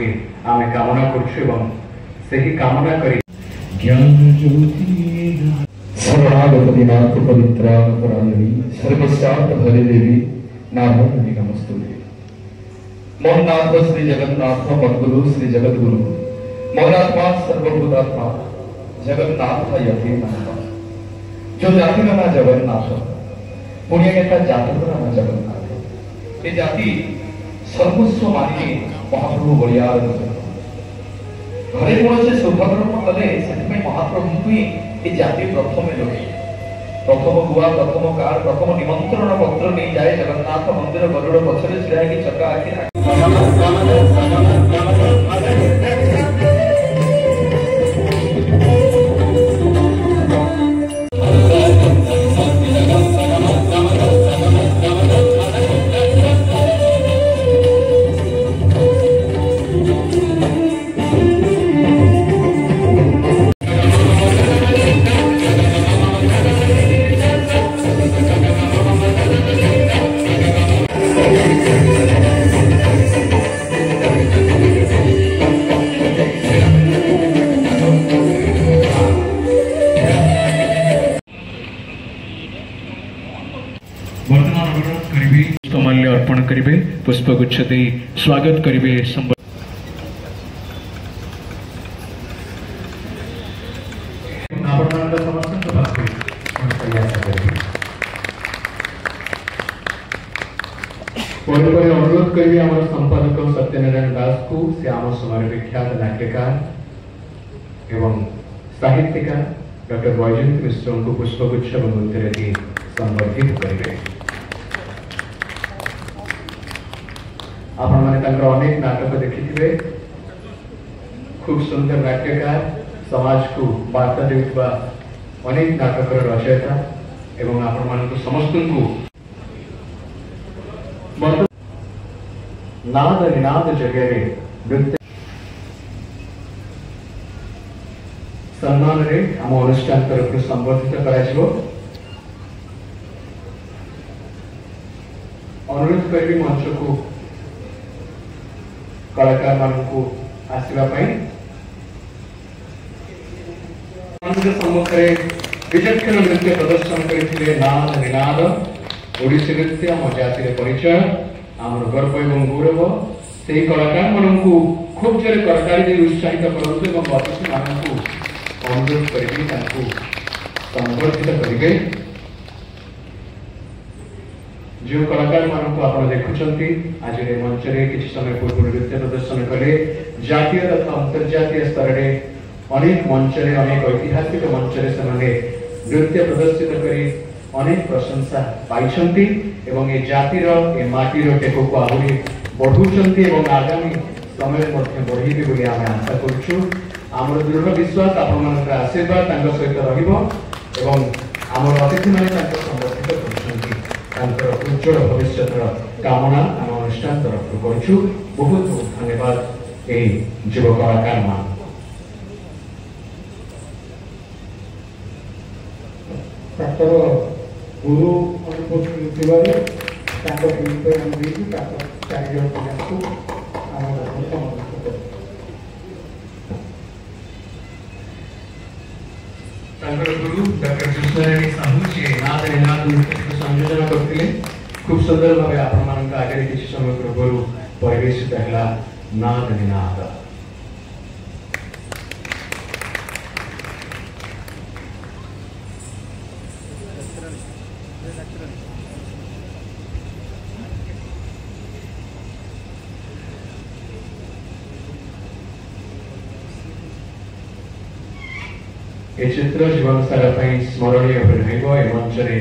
बोली आमे कामना करछु से ही कामना करी ज्ञान ज्योति शरणागति नाथ पवित्रा परायणी सर्वस्यार्थ हरे देवी नारायणी नमस्तुते। मोहनाथ श्री जगन्नाथ मद्गुरु श्री जगद्गुरु मोहनात्मा सर्वभूतात्मा जगन्नाथ यथे नमः। जो जाति नाम जगन्नाथ पुण्य नेता जाति नाम जगन्नाथ। ये जाति सर्वस्व मानी महाप्रभु बलियार घरे कौन से सौभाग्य कले से महाप्रभु को ये जाति प्रथम लोके प्रथम गुआ प्रथम कार प्रथम निमंत्रण पत्र नहीं जाए जगन्नाथ मंदिर गरुड़ पछरे छिड़ा की चक्का आखि पुष्पमाल्य अर्पण करेंगे पुष्पगुच्छ दे स्वागत करेंगे अनुरोध करेंगे हमारे संपादक सत्यनारायण दास को से आम समय विख्यात नाट्यकार एवं साहित्यकार डॉक्टर वैजयंत मिश्र को पुष्पगुच्छ उत्तर संबर्धित करेंगे। आपण माने अनेक नाटक देखिथिबे खूब सुंदर नाट्यकार समाज को वार्ता देउथबा अनेक नाटक रचयिता एवं आपण मानक समस्त को नाद निनाद जगह नृत्य सम्मान रे आम अनुष्ठान तरफ संबर्धित कराजिबो। अनुरोध करी मंच को कलाकार मानू आसवा सम्मुखें विचक्षण नृत्य प्रदर्शन करते नाद निनाद ओडिसी नृत्य आम जातिर परिचय आम गर्व एवं गौरव से कलाकार मानू खूब जोर करताली उत्साहित करते अतिथि मानू अनुरोध करी संबर्धित करेंगे। जो कलाकार मानक आप देखुंट आज मंच में किसी समय पूर्व नृत्य प्रदर्शन कले जातीय तथा अंतर्जातीय स्तर में अनेक मंच में अनेक ऐतिहासिक मंच में से नृत्य प्रदर्शित करी अनेक प्रशंसा पाई एवं ये जातिर ए माटीर टेक को आहरी बढ़ुंट आगामी समय बढ़ेबे बोली आम आशा करुँ। आम दृढ़ विश्वास आप आशीर्वाद सहित रम अतिथि मैंने संबर्धित कर उज्जवल भविष्य कामना आम अनुष्ठान तरफ करुँ। बहुत बहुत धन्यवाद ये युव कलाकार मान गुरु गुरु डॉक्टर कृष्णराणी साहू जी नाद निनाद नृत्य संयोजन करते खूब सुंदर भाव आपण आगे किसी समय पूर्व परिवेशित है नाद निनाद। ये चित्र जीवन सारा स्मरणीय मंच में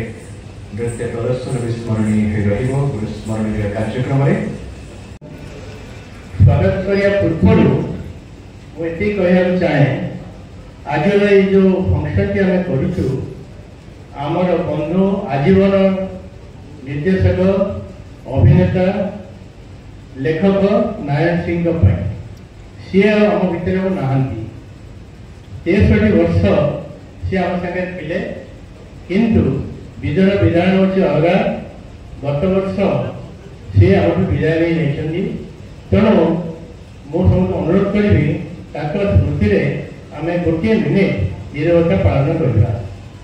नृत्य प्रदर्शन भी स्मरणीय गुरु स्मरणीय कार्यक्रम स्वागत करने पूर्व मुझे कहना चाहे आज जो फंक्शन टी आम करूँ आमर बंधु आजीवन निर्देशक अभिनेता लेखक नारायण सिंह सी आम भितर नहांती 63 वर्ष सी आम सागे थे किंतु विजय विधान हूँ अलग गत वर्ष सी आम विदाय नहीं तेणु मुझे ଅନୁରୋଧ କରିବି ତାଙ୍କ ସ୍ମୃତିରେ ଆମେ ଗୋଟିଏ ମିନିଟ୍ ନିରବତା ପାଳନ କରିବା।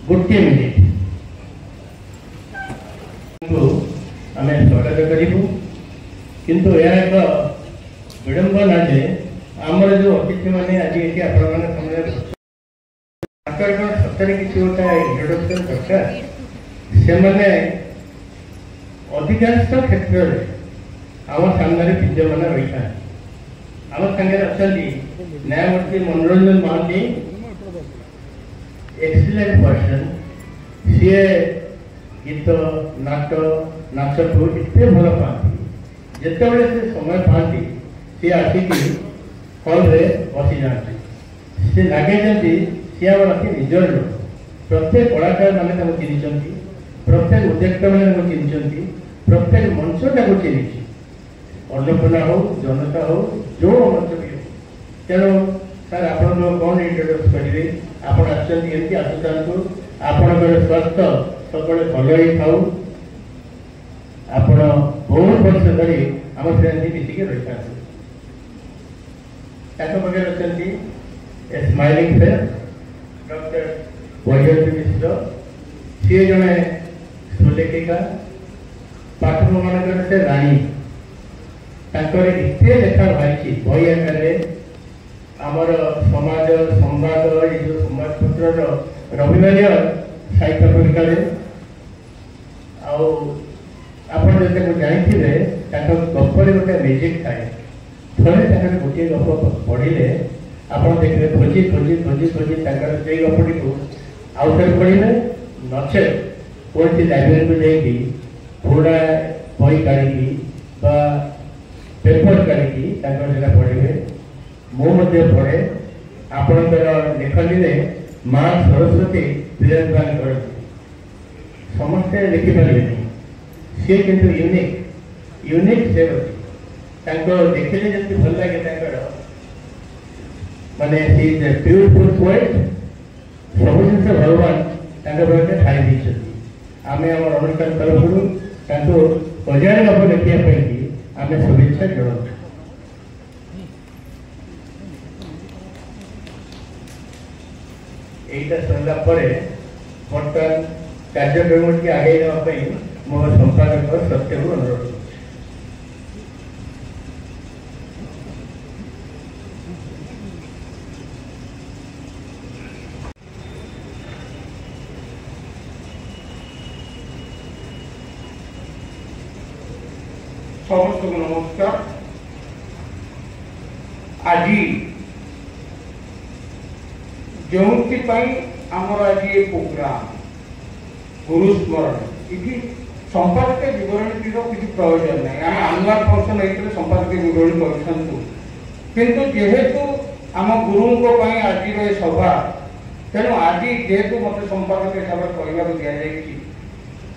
ଗୋଟିଏ ମିନିଟ୍ ଆମେ ସ୍ୱାଗତ କରିବୁ। କିନ୍ତୁ ଏହା ଏକ ବିଡ଼ମ୍ବନା ଯେ ଆମର ଯେଉଁ ଅତିଥିମାନେ ଆଜି ଏଠି ଆପଣମାନଙ୍କ ସାମ୍ନାରେ ତାଙ୍କର ସତରେ କିଛି ଗୋଟେ ଇଣ୍ଟ୍ରୋଡକ୍ସନ୍ ଦରକାର। ସେମାନେ ଅଧିକାଂଶ କ୍ଷେତ୍ରରେ ଆମ ସାମ୍ନାରେ ବିଦ୍ୟମାନ ରହିଥାନ୍ତି। ଆମ ସାଙ୍ଗରେ ଅଛନ୍ତି ନ୍ୟାୟମୂର୍ତ୍ତି ମନୋରଞ୍ଜନ ମହାନ୍ତି, ଏକ୍ସିଲେଣ୍ଟ ପର୍ସନ। ସିଏ ଗୀତ ନାଚକୁ ଏତେ ଭଲ ପାଆନ୍ତି, ଯେତେବେଳେ ସେ ସମୟ ପାଆନ୍ତି ସିଏ ଆସିକି ହଲ୍ରେ ବସିଯାଆନ୍ତି। ସେ ଲାଗେ ଯେମିତି ସିଏ ଆମର ଅତି ନିଜର ଲୋକ। ପ୍ରତ୍ୟେକ କଳାକାର ମାନେ ତାଙ୍କୁ ଚିହ୍ନିଛନ୍ତି, ପ୍ରତ୍ୟେକ ଉଦ୍ୟୋକ୍ତା ମାନେ ତାଙ୍କୁ ଚିହ୍ନିଛନ୍ତି, ପ୍ରତ୍ୟେକ ମଞ୍ଚ ତାକୁ ଚିହ୍ନିଛି। ଅନ୍ନପୂର୍ଣ୍ଣା ହଉ, ଜନତା ହଉ, ଯେଉଁ ମଞ୍ଚ ବି ହଉ। ତେଣୁ ସାର୍ ଆପଣଙ୍କୁ କ'ଣ ଇଣ୍ଟ୍ରୋଡ୍ୟୁସ୍ କରିବେ? ଆପଣ ଆସିଛନ୍ତି ଏମିତି ଆସୁଥାନ୍ତୁ। ଆପଣଙ୍କର ସ୍ୱାସ୍ଥ୍ୟ ସବୁବେଳେ ଭଲ ହେଇଥାଉ। ଆପଣ ବହୁତ ବର୍ଷ ଧରି ଆମ ସେମିତି ମିଶିକି ରହିଥାନ୍ତୁ। ତାଙ୍କ ପାଖରେ ଅଛନ୍ତି a smiling face doctor Baijayanti Mishra. ସିଏ ଜଣେ ସୁଲେଖିକା, ପାଠକମାନଙ୍କର ସେ ରାଣୀ। ତାଙ୍କର ଏତେ ଲେଖା ବାହାରିଛି ବହି ଆକାରରେ। ଆମର ସମାଜ ସମ୍ବାଦ, ଏ ଯେଉଁ ସମ୍ବାଦପତ୍ରର ରବିବାରିୟ ସାହିତ୍ୟ ପତ୍ରିକାରେ। ଆଉ ଆପଣ ଯଦି ତାକୁ ଜାଣିଥିବେ ତାଙ୍କ ଗପରେ ଗୋଟେ ମ୍ୟୁଜିକ୍ ଥାଏ। ଥରେ ତାଙ୍କର ଗୋଟିଏ ଗପ ପଢ଼ିଲେ ଆପଣ ଦେଖିବେ ଖୋଜି ଖୋଜି ଖୋଜି ଖୋଜି ତାଙ୍କର ସେଇ ଗପଟିକୁ ଆଉ ଥରେ ପଢ଼ିବେ, ନଚେତ୍ କୌଣସି ଲାଇବ୍ରେରୀକୁ ଯାଇକି ପୁରୁଣା ବହି କାଢ଼ିକି ବା ପେପର କାଢ଼ିକି ତାଙ୍କର ସେଇଟା ପଢ଼ିବେ। ମୁଁ ମଧ୍ୟ ପଢ଼େ। ଆପଣଙ୍କର ଲେଖନୀରେ ମା ସରସ୍ୱତୀ ବିରାଜମାନ କରନ୍ତି। ସମସ୍ତେ ଲେଖିପାରିବେନି, ସିଏ କିନ୍ତୁ ୟୁନିକ୍ ସେ ଅଛି। ତାଙ୍କ ଦେଖିଲେ ଯେମିତି ଭଲ ଲାଗେ ତାଙ୍କର ମାନେ C is a beautiful poet. ସବୁ ଜିନିଷ ଭଗବାନ ତାଙ୍କ ପାଖରେ ଠାଇ ଦେଇଛନ୍ତି। ଆମେ ଆମର ଅନୁଷ୍ଠାନ ତରଫରୁ ତାଙ୍କୁ 1000 ଗପ ଲେଖିବା ପାଇଁକି ଆମେ ଶୁଭେଚ୍ଛା ଜଣାଉଛୁ। এইটা সরিলা পরে বর্তমান কার্যক্রমটি আগাই নেওয়া পাই ମୋ ସମ୍ପାଦକ ସତ୍ୟକୁ ଅନୁରୋଧ କରୁଛି। ସମସ୍ତଙ୍କୁ ନମସ୍କାର। ଆଜି ଯେଉଁଥିପାଇଁ ଆମର ଆଜି ଏ ପ୍ରୋଗ୍ରାମ ଗୁରୁ ସ୍ମରଣ, ଏଠି ସମ୍ପାଦକୀୟ ବିବରଣୀଟିର କିଛି ପ୍ରয়োଜନ ନାହିଁ। ଆମେ ଆନୁଆଲ ଫଙ୍କସନ୍ ହେଇଥିଲେ ସମ୍ପାଦକୀୟ ବିବରଣୀ କରିଥାନ୍ତୁ, କିନ୍ତୁ ଯେହେତୁ ଆମ ଗୁରୁଙ୍କ ପାଇଁ ଆଜିର ଏ ସଭା, ତେଣୁ ଆଜି ଯେହେତୁ ମୋତେ ସମ୍ପାଦକ ହିସାବରେ କହିବାକୁ ଦିଆଯାଇଛି,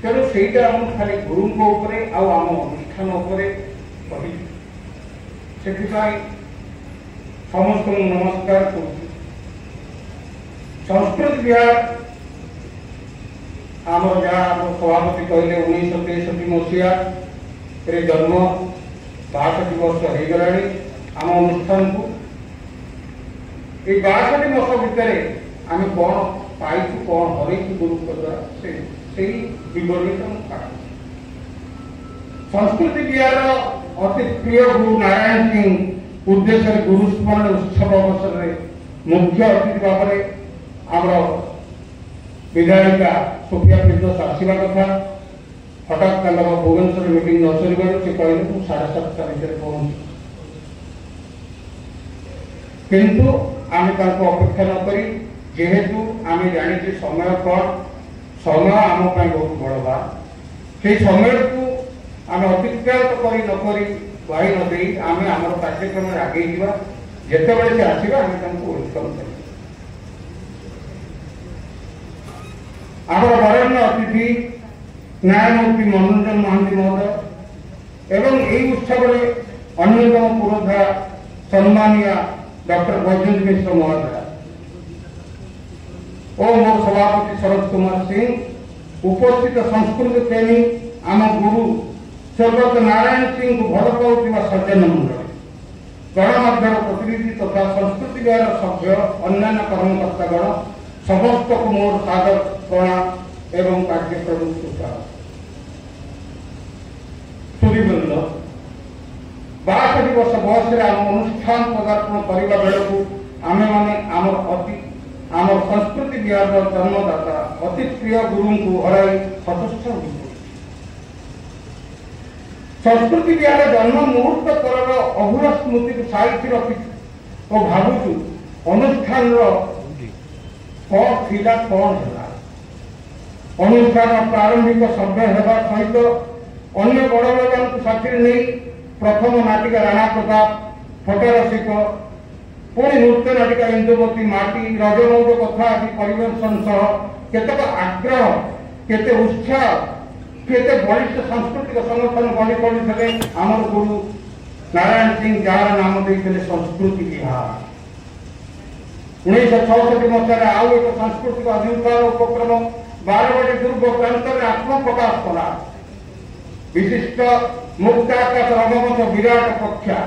ତେଣୁ ସେଇଟା ମୁଁ ଖାଲି ଗୁରୁଙ୍କ ଉପରେ ଆଉ ଆମ ଅନୁଷ୍ଠାନ ଉପରେ କହିବି। ସେଥିପାଇଁ ସମସ୍ତଙ୍କୁ ନମସ୍କାର କରୁଛି। ସଂସ୍କୃତ ବିହାର ଆମର ଯାହା ଆମ ସଭାପତି କହିଲେ 1963 ମସିହାରେ ଜନ୍ମ, 62 ବର୍ଷ ହେଇଗଲାଣି ଆମ ଅନୁଷ୍ଠାନକୁ। এই 62 ବର୍ଷ ଭିତରେ ଆମେ କ'ଣ ପାଇଛୁ, କ'ଣ ହରେଇଛୁ ଗୁରୁଙ୍କ ଦ୍ୱାରା, সেই ବିବରଣୀଟା ମୁଁ ପାଠ। ସଂସ୍କୃତି ବିହାର ଅତି ପ୍ରିୟ ଗୁରୁ ନାରାୟଣ ସିଂ ଉଦ୍ଦେଶ୍ୟରେ ଗୁରୁ ସ୍ମରଣ ଉତ୍ସବ ଅବସରରେ ମୁଖ୍ୟ ଅତିଥି ଭାବରେ ଆମର ବିଧାୟିକା ସୋଫିଆ ଫିରଦୋଷ ଆସିବା କଥା। ହଠାତ୍ ତାଙ୍କର ଭୁବନେଶ୍ୱର ମିଟିଂ ନ ସରିବାରୁ ସେ କହିଲେ ମୁଁ 7:30 ଭିତରେ ପହଞ୍ଚୁ। କିନ୍ତୁ ଆମେ ତାଙ୍କୁ ଅପେକ୍ଷା ନ କରି, ଯେହେତୁ ଆମେ ଜାଣିଛେ ସମୟ କ'ଣ, ସମୟ ଆମ ପାଇଁ ବହୁତ ବଡ଼ ବାର, সেই ସମୟକୁ ଆମେ ଅତିକ୍ରାନ୍ତ କରି ନ କରି ବାହି ନ ଦେଇ ଆମେ ଆମର କାର୍ଯ୍ୟକ୍ରମରେ ଆଗେଇ ଯିବା। ଯେତେବେଳେ ସେ ଆସିବେ ଆମେ ତାଙ୍କୁ ୱେଲକମ୍ କରିବା। ଆମର ବରେଣ୍ୟ ଅତିଥି ନ୍ୟାୟମୂର୍ତ୍ତି ମନୋରଞ୍ଜନ ମହାନ୍ତି ମହୋଦୟ ଏବଂ ଏହି ଉତ୍ସବରେ ଅନ୍ୟତମ ପୁରୋଧା ସମ୍ମାନୀୟ ଡକ୍ଟର ବୈଜୟନ୍ତୀ ମିଶ୍ର ମହୋଦୟ ଓ ମୋ ସଭାପତି ଶରତ କୁମାର ସିଂ, ଉପସ୍ଥିତ ସଂସ୍କୃତ ପ୍ରେମୀ ଆମ ଗୁରୁ ସ୍ୱର୍ଗତ ନାରାୟଣ ସିଂଙ୍କୁ ଭଲ ପାଉଥିବା ସଜ୍ଜନ ମଣ୍ଡଳୀ, गणमाध्यम प्रतिनिधि तथा संस्कृति विभाग सभ्य अन्य कर्मकर्तागण समस्त को मोर सादर प्रणाम एवं कार्यक्रम सूर्यवृंद 62 वर्ष बयस आम अनुष्ठान पदार्पण करने बेलू आमे माने आमर संस्कृति विभाग जन्मदाता अति प्रिय गुरु को हराई हतस्थ हो संस्कृति विभाग जन्म मुहूर्त पर अभूला स्मृति को साइति रखी और भावुचु अनुष्ठान कौन थिला कौन है अनुष्ठान प्रारंभिक सभ्य होगा सहित अन्य बड़ बड़ साथी नहीं प्रथम नाटिका राणा प्रताप फटरसिक पुणी नृत्य नाटिका इंदुमती माटी रजमौज कथा आदि परिवेशन सह केतक आग्रह केते उत्साह केते बलिष्ठ सांस्कृतिक संगठन गढ़ी पड़े आमर गुरु नारायण सिंह जार नाम देते संस्कृति विहार 1966 मसीह आउ एक सांस्कृतिक आविर्भाव उपक्रम बारवाड़ी दुर्ग प्रांत में आत्मप्रकाश कला विशिष्ट मुक्ताकाश रंगमंच विराट प्रख्या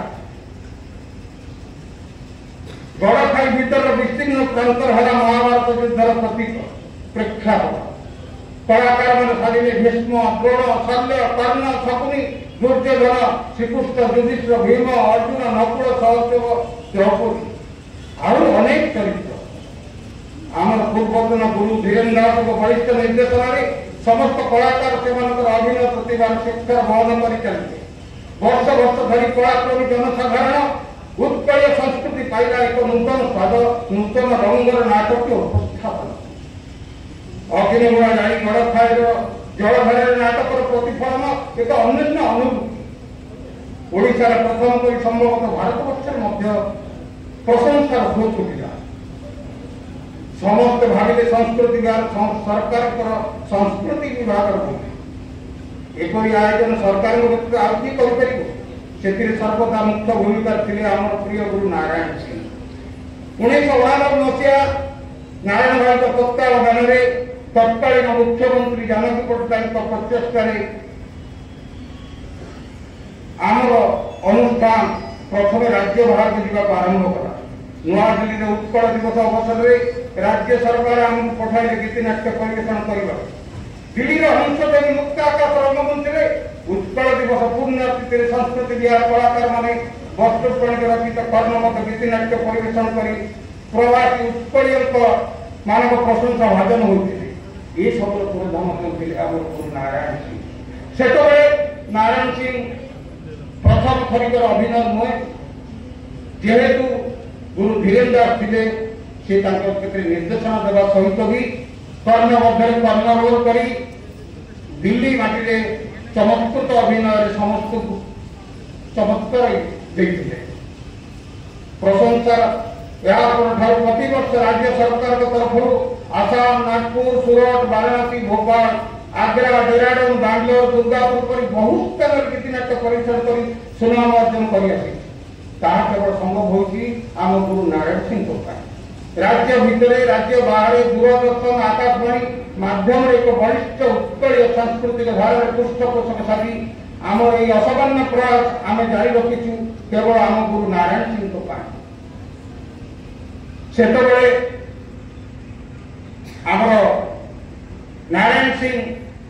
गड़खाई भीतर विस्तीर्ण प्रांतर हरा महाभारत युद्धर प्रतीक प्रेक्षापट कलाकार मान सारे भीष्म द्रोण शल्य कर्ण शकुनी दुर्योधन श्रीकृष्ण युधिष्ठिर भीम अर्जुन नकुल सहदेव द्रौपदी और अनेक चरित्र आम पूर्वतन गुरु धीरेन्द्र दास वरिष्ठ निर्देशन समस्त कलाकार से अभिनय प्रतिभा शिक्षा बहन कर चलते वर्ष वर्ष धरी कलाप्रेमी जनसाधारण उत्कल संस्कृति पाइला एक नूतन स्वाद नूतन रंगर नाटक उपस्थापन अग्निगुणा जाई गड़खाई जलधार नाटक प्रतिफलन एक अन्य अनुभूति ओडिशार प्रथम कोई संभवतः भारतवर्ष प्रशंसार हो छुटिला समस्त भाविले संस्कृति विभाग सरकार संस्कृति विभाग एपरी आयोजन सरकार आउ किए कर सर्वदा मुख्य भूमिका थे आम प्रिय गुरु नारायण सिंह 1992 मसीहा नारायण भाई तत्वावधान में तत्कालीन मुख्यमंत्री जानकी पट्टनायक प्रचेषा आमर अनुष्ठान प्रथम राज्य बाहर जावाक आरंभ कला नुआ दिल्ली में उत्कल दिवस अवसर में राज्य सरकार आमको पठाइले गीतिनाट्य परिवेशन करने दिल्ली हंसदेवी मुक्ताकाश रंगमंच में उत्कल दिवस पूर्ण अतिथि संस्कृति विहार कलाकार माने वस्तुप्रणीत रचित कर्णमत गीतिनाट्य परिवेशन कर प्रवासी उत्कल मानव प्रशंसा भाजन होते ये सब प्रधान थे आम गुरु नारायण सिंह से नारायण सिंह प्रथम थरिकर अभिनय नुहे जेहेतु गुरु धीरेन्द्र दास थे निर्देशन देवा सहित भी कर्ण मध्य कर्ण रोल कर दिल्ली माटी चमत्कृत अभिनय समस्त चमत्कार देते प्रशंसा प्रति वर्ष राज्य सरकार तरफ आसाम नागपुर सूरत वाराणसी भोपाल आग्रा डेहराडून बांग्लोर दुर्गापुर पर बहुत स्थान गीतिनाट्य परिवेशन कर सुनाम अर्जन कर केवल संभव होगी आम गुरु नारायण सिंह राज्य भितर राज्य बाहर दूरदर्शन आकाशवाणी माध्यम एक बलिष्ठ उत्कल सांस्कृतिक धारा पृष्ठपोषक साथी आम ये असामान्य प्रयास आम जारी रखीचु केवल आम गुरु नारायण सिंह से आमर नारायण सिंह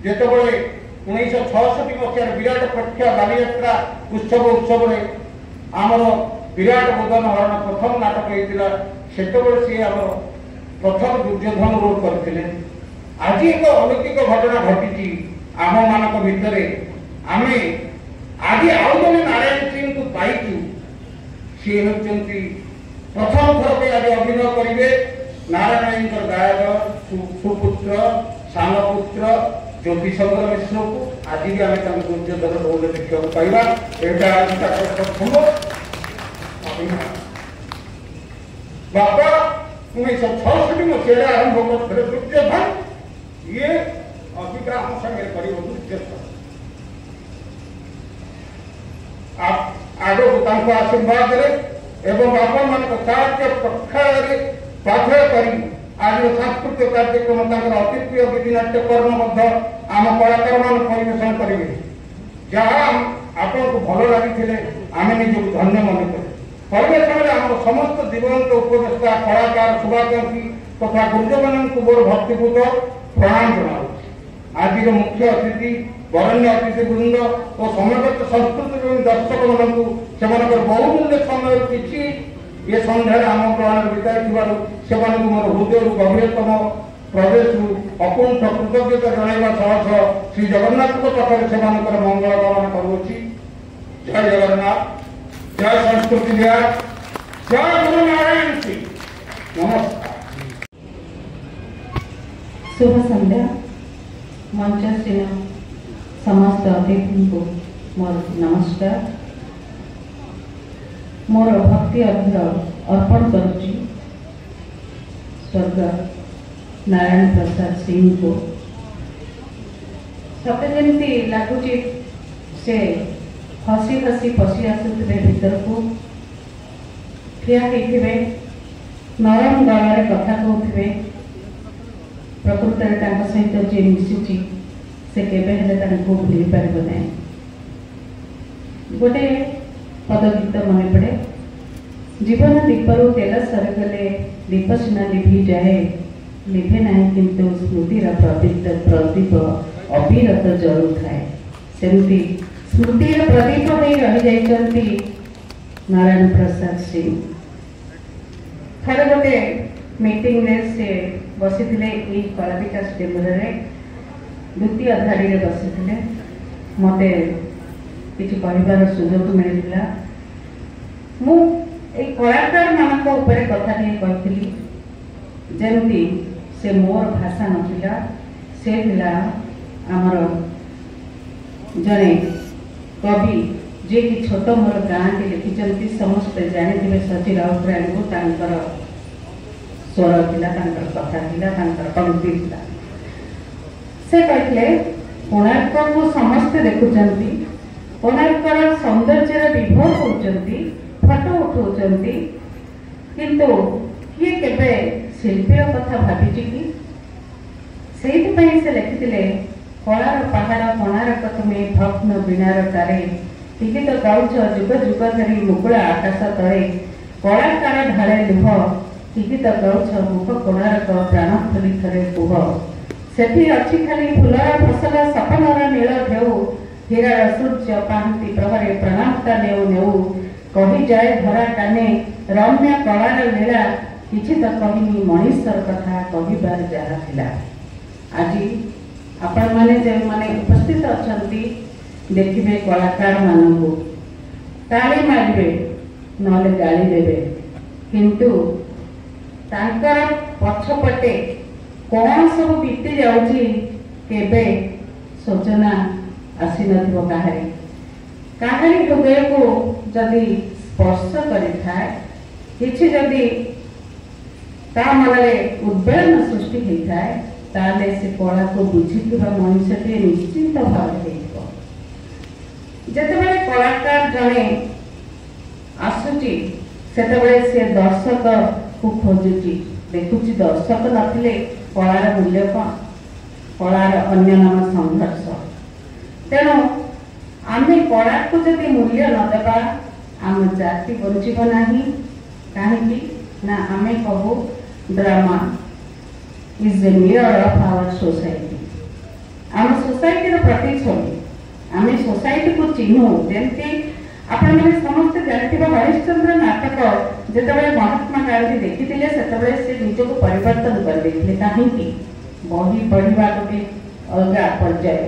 जितेबाला 1966 मसीह विराट प्रख्या बालीयात्रा उत्सव आमर विराट बोधन हरण प्रथम नाटक होता से सी आम प्रथम दुर्योधन रोल करते आज एक अलौकिक घटना घटी आम मान भितर आम आज आउ जन नारायण सिंह को पाइचु सी होती प्रथम थर पे आज अभिनय करेंगे नारायण गायक सुपुत्र सानपुत्र ज्योतिशंकर मिश्र को आज भी आम दुर्योधन रोल देखा पाइबा यहाँ आज प्रथम बापा 1966 मसीह आरंभ करते दुर्योधन ये अभिका आम संगे कर आग आशीर्वाद एवं आपण मान साहाଯ୍य प्रक्षालय पाथय कर आज सांस्कृतिक कार्यक्रम अति प्रिय गीतिनाट्य कर्म आम कलाकार मान परिवेशन करेंगे जहाँ आपन को भल लगी आम निज धन्य मन कर ପରିବେଶନରେ ଆମର ସମସ୍ତ ଜୀବନ୍ତ ଉପଦେଷ୍ଟା କଳାକାର ଶୁଭାକାଂକ୍ଷୀ ତଥା ଗୁରୁଜନମାନଙ୍କୁ ମୋର ଭକ୍ତିପୂତ ପ୍ରଣାମ ଜଣାଉଛି। ଆଜିର ମୁଖ୍ୟ ଅତିଥି ବରଣ୍ୟ ଅତିଥି ବୃନ୍ଦ ଓ ସମବେତ ସଂସ୍କୃତି ଦର୍ଶକମାନଙ୍କୁ ସେମାନଙ୍କର ବହୁମୂଲ୍ୟ ସମୟ କିଛି ଏ ସନ୍ଧ୍ୟାରେ ଆମ ଗ୍ରହଣରେ ବିତାଇଥିବାରୁ ସେମାନଙ୍କୁ ମୋର ହୃଦୟରୁ ଗଭୀରତମ ପ୍ରଦେଶରୁ ଅକୁଣ୍ଠ କୃତଜ୍ଞତା ଜଣାଇବା ସହ ଶ୍ରୀ ଜଗନ୍ନାଥଙ୍କ ପାଖରେ ସେମାନଙ୍କର ମଙ୍ଗଳ କାମନା କରୁଅଛି। ଜୟ ଜଗନ୍ନାଥ, ଜୟ ସଂସ୍କୃତି ବିହାର, ଜୟ ଗୁରୁ ନାରାୟଣ ଶ୍ରୀ। ନମସ୍କାର। शुभ संध्या। मंचस्थिन समस्त अतिथि को मोर नमस्कार। मोर भक्ति अर्घ्य अर्पण करुच्ची स्वर्ग नारायण प्रसाद सिंह को। सते जमी लगुच से हसी हसी पशि आसुवे भीतर को ठिया होते नरम गलार कथा कहते प्रकृत सहित जी मिशुची से केवे भूली पार ना। गोटे पद गीत मन पड़े, जीवन दीपरू तेल सरगले दीप सीना लिभि जाए, लिभे नहीं किंतु स्मृतिर प्रदीप अविरत जलु थाए। सेमती स्मृतिर प्रदीप हो रही जाइछन्ति नारायण प्रसाद सिंह। थरे गोटे मीटिंग से बसी कला विकास केन्द्र द्वितीय धाड़ी में बसी मते किसी कहबार सुजोग मिलता। मु कलाकार मान कथा कही जमती से मोर भाषा नथिला, से थिला आमर जड़े कवि जे कि छोट मोर गाँ के लिखिं समस्ते जानी सची राउतराय को तांकर स्वर थिला, तांकर कथा थिला, तांकर पंक्ति थिला। से कहले कोणार्क को समस्ते देखुचंती, कोणार्कर सौंदर्य विभोर होचंती, फोटो उठाउचंती, किंतु किए केबे शिल्पीर कथा भाबिछि कि? सेइथिपई से लिखिथिले कलार पहाड़ कोणार्क तुमे भग्न बिनार तारे, टिके तो गाउछ जुग जुग धरी मुकुला आकाश तले, कलाकार ढाळे लुह, टिके तो गाउछ मुख कोणार्क प्राण खोली थरे कुह। सेठी अच्छी खाली फुलर फसल सपनर नील ढेउ, हीरार सूर्य पाहती प्रहरे प्रणामता नेउ नेउ, कही जाए धरा काने रम्य कलार लीला, किछि तो कहिनी मनीषर कथा कहिबार जहा थिला। आज आपण माने जे माने उपस्थित अछंती देखिबे कलाकार मानकु ताली मारिबे नले गाली देबे, किंतु तांकर पछपटे कौन सब बीती जाउची केबे सोचना आसी नथिबो। काहारी हृदय को जदि स्पर्श करिथाय, किछि जदि ता मनरे उद्वेलन सृष्टि होइथाय, ताले से कला को बुझिथिबा मनुष्यटे निश्चित भाव हेइबो। जेतेबेले कलाकार जणे आसुची सेतेबेले से दर्शक को खोजुची, देखुची दर्शक नथिले कलार मूल्य कौन, कलार अन्य नाम संघर्ष। तेणु आमे कला को जदि मूल्य न देबा आम जाति बंचिब नाही। काहेकि ना आमे कहू drama is a mirror of our society. आम सोसाइटी प्रतिच्छबि, आमे सोसाइटी को चिन्हू। जेमती आपण माने समस्त जानथिबा हरिश्चंद्र नाटक जेतेबेले महात्मा गांधी देखिथिले सेतेबेले से निजको परिवर्तन कर देखिले। काहेकि बही पढ़िबा गोटे अलगा पर्याय,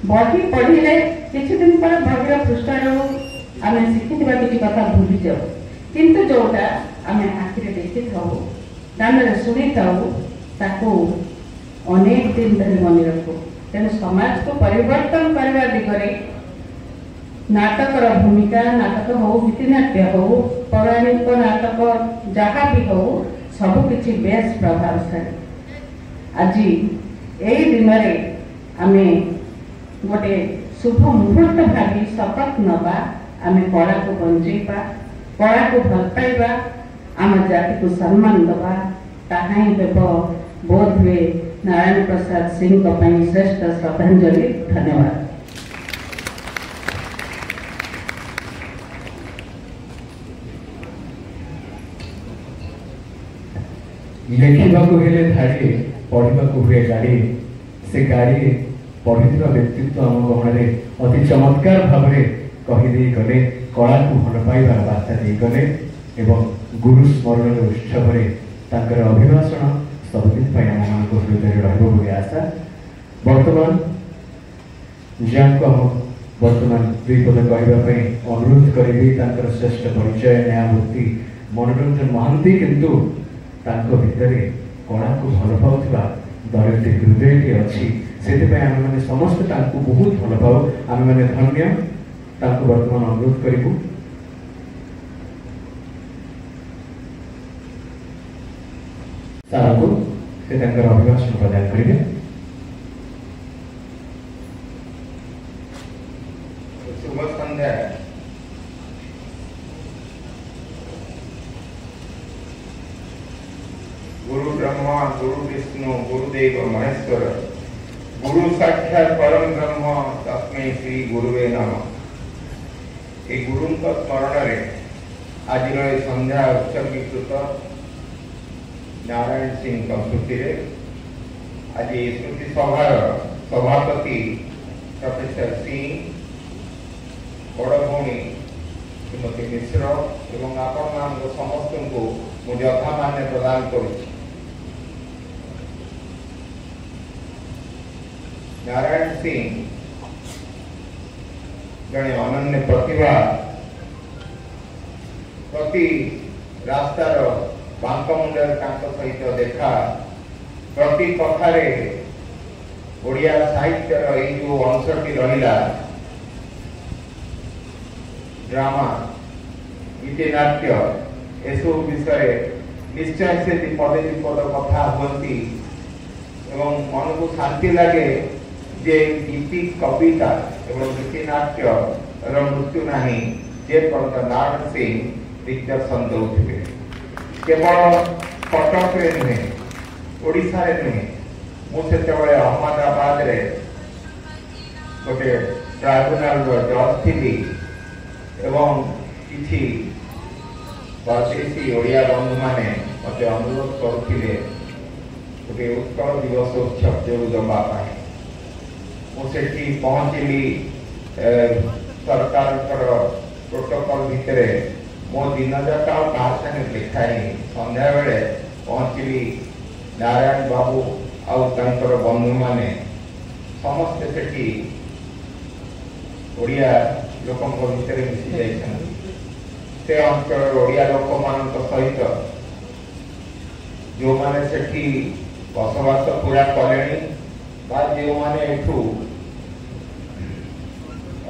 बही पढ़िले किछि दिन पर भाग्य पृष्ठार आमे शिखिथिबा किछि कथा भूली जाऊ, किंतु जोटा आमे आखिरे देखि थाउ, कानरे सुनी थाउ, ताको अनेक दिन धरि मने रखो। तेणु समाज को परिवर्तन करबा दिगरे नाटकर भूमिका, नाटक हो, गीतिनाट्य हो, पौराणिक नाटक जहाँ भी हो, सब किछि बेस प्रभावशाली। आज यही दिन में आमे गोटे शुभ मुहूर्त भावी शपथ नवा, आमे कला को बंचेबा, कला को भल पाइबा, आम जाति को सम्मान दबा, ताहा ही हेब बोध हुए नारायण प्रसाद सिंह को श्रेष्ठ श्रद्धांजलि। धन्यवाद। ଲେଖିବାକୁ ହେଲେ ଧାଡ଼ିଏ ପଢ଼ିବାକୁ ହୁଏ ଗାଡ଼ିଏ ସେ ଗାଡ଼ିଏ ପଢ଼ିଥିବା ବ୍ୟକ୍ତିତ୍ୱ ଆମ ଗହଣରେ ଅତି ଚମତ୍କାର ଭାବରେ କହିଦେଇ ଗଲେ କଳାକୁ ଭଲ ପାଇବାର ବାର୍ତ୍ତା ଦେଇଗଲେ ଏବଂ ଗୁରୁ ସ୍ମରଣର ଉତ୍ସବରେ ତାଙ୍କର ଅଭିଭାଷଣ ସବୁଦିନ ପାଇଁ ଆମମାନଙ୍କ ହୃଦୟରେ ରହିବ ବୋଲି ଆଶା। ବର୍ତ୍ତମାନ ଯାହାଙ୍କୁ ଆମ ବର୍ତ୍ତମାନ ଦୁଇ ପଦ କହିବା ପାଇଁ ଅନୁରୋଧ କରିବି ତାଙ୍କର ଶ୍ରେଷ୍ଠ ପରିଚୟ ନ୍ୟାୟମୂର୍ତ୍ତି ମନୋରଞ୍ଜନ ମହାନ୍ତି, କିନ୍ତୁ ତାଙ୍କ ଭିତରେ କଳାକୁ ଭଲ ପାଉଥିବା ଦଳଟି ହୃଦୟଟି ଅଛି, ସେଥିପାଇଁ ଆମେମାନେ ସମସ୍ତେ ତାଙ୍କୁ ବହୁତ ଭଲ ପାଉ, ଆମେମାନେ ଧନ୍ୟ। ତାଙ୍କୁ ବର୍ତ୍ତମାନ ଅନୁରୋଧ କରିବୁ ସାରଙ୍କୁ ସେ ତାଙ୍କର ଅଭିଭାଷଣ ପ୍ରଦାନ କରିବେ। शुभ संध्या। गुरु ब्रह्मा गुरु विष्णु गुरुदेव महेश्वर गुरु साक्षात परम ब्रह्म तस्मै श्री गुरुवे नमः। ए गुरु स्मरण में आज संध्या उत्सर्गीकृत नारायण सिंह स्मृति आज स्मृति सभार सभापति प्रोफेसर सिंह बड़ भौणी श्रीमती मिश्र एवं आपण समस्त को मुझे यथा मान्य प्रदान करुँ। नारायण सिंह जड़े अनन्य प्रतिभा प्रति रास्तार बांकमुंडे सहित देखा प्रति कथारे ओडिया साहित्यर ये जो अंशटी रहा ड्रामा गीतिनाट्य एसबू विषय निश्चय से पदे विपद कथा हमें एवं मन को शांति लगे जे गीति कविता एवं गीतिनाट्य मृत्यु नहीं जे पर्यंत नारायण सिंह दिग्दर्शन दौथे केवल कटक नुहे ओडिशा नुहे मुझे अहमदाबाद गोटे ट्राइब्यूनाल जज थी एवं किसी परदेशी ओडिया बंधु मैंने मत अनुरोध करते गोटे उत्कल दिवस उत्सव जो देवाई मुझे पहुँचली सरकार प्रोटोकॉल भितर मो दिन जाक क्या संगे लिखाई संध्या बेले पहुँचली नारायण बाबू आउर बंधु मैंने समस्ते से ओडिया लोक भितर मिसी जाते अंचल ओडिया लोक मान सहित जो माने सेठी बसवास पूरा कले जो माने एठू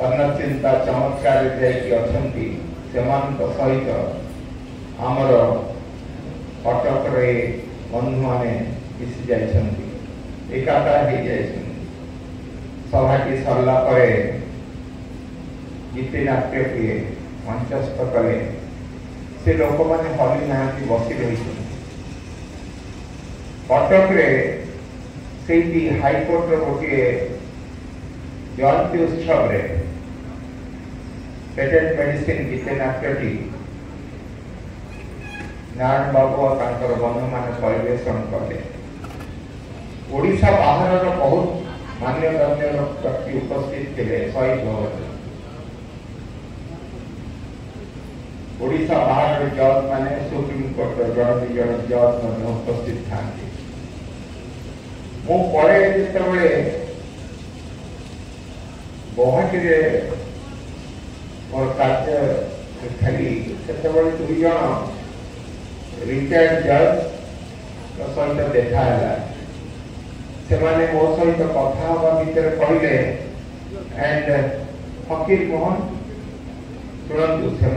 अन्न चिंता चमत्कार सहित आमर कटक बंधु मैंने मिसी जाती एकाकार हो जाए सभाटी सरला गीतिनाट्य किए मंचस्थ कले से लोक मैंने हली ना बसी रही कटक से हाईकोर्ट गोटे जयंती उत्सव पेटेंट मेडिसिन गीतिनाट्यटी नारायण बाबू और बंधु मैंने परिवेशन कले ओडिशा बाहर बहुत मान्यगण्य व्यक्ति उपस्थित थे शहीद भवन ओडिशा बाहर जज माने सुप्रीम कोर्ट जन जज उपस्थित था मु पड़े जिते गुवाहाटी मोर कार्य थी से दुई जन रिटायर्ड जज सहित देखा से मो सहित कथा हवा भितर कहले एंड फकीर मोहन शुणु से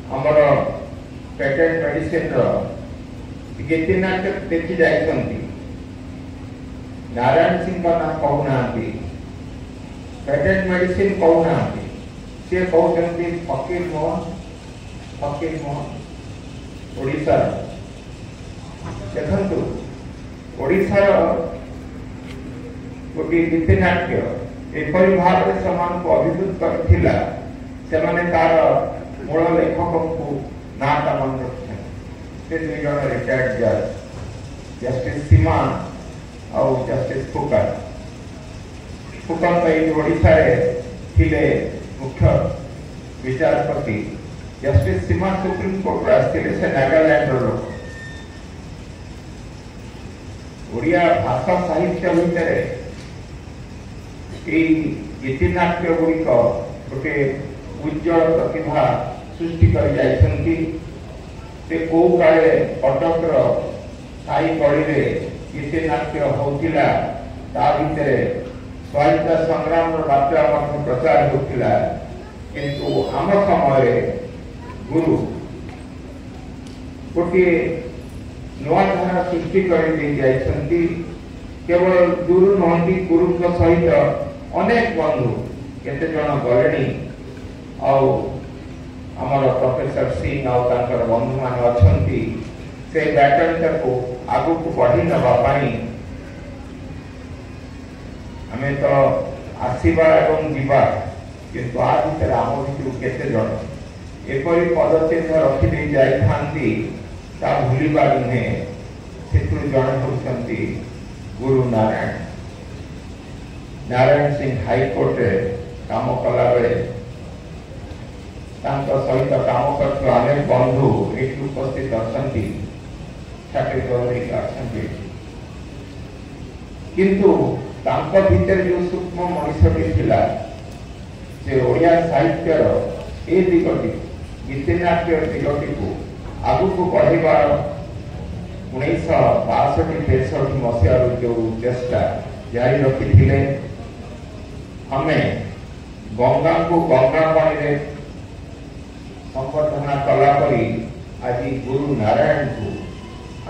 हमर पेटेंट मेडिसिन गीतिनाट्य देखी जाती नारायण सिंह का नाम कहूना पेटेंट मेडिसिन कहूना सी कहते फकीर मोहन ओडिशा देखु ओडिशार गोटे गीतिनाट्य एपरी भाव से अभिभूत करथिला सेमाने तार मूल लेखक को नाटा मन रखते से दुई जन रिटायर्ड जज जस्टिस सीमा और जस्टिस फुकर फुकर तो ओडिशा रे मुख्य विचारपति जस्टिस सीमा सुप्रीम कोर्ट आसते से नागालैंड लोक ओडिया भाषा साहित्य भितर गीतिनाट्य गुड़िक गोटे उज्जवल प्रतिभा सृष्टि कर जाइछंती से को काले कटकर साई गली गीतिनाट्य होतिला ता भितर स्वाधीनता संग्राम बार्ता प्रचार होतिला किंतु आम समय गुरु गोटे नुआ धारा सृष्टि कर केवल गुरु नहंती गुरु सहित अनेक बंधु केते जन गले आमर प्रोफेसर सिंह और बंधु मान अच्छा से बैटन को आगु को बढ़ी नापी आम तो आसवा एवं जीवा किंतु आ भर आम भर केते जन एपरी पदचिन्ह रखी जाती भूलवा नुहे से जड़े होती गुरु नारायण नारायण सिंह हाईकोर्ट काम कला बेले सहित काम कर अनेक बंधु ये उपस्थित अच्छा किंतु भितर जो सूक्ष्म मनुष्यटी थिला से ओडिया साहित्यर ए दिगटी गीतिनाट्य दिगटी को आगु को बढ़ार 1962-63 मसीह जो चेष्टा जारी रखी आम गंगा को गंगा पानी संवर्धना कलापरी आज गुरु नारायण को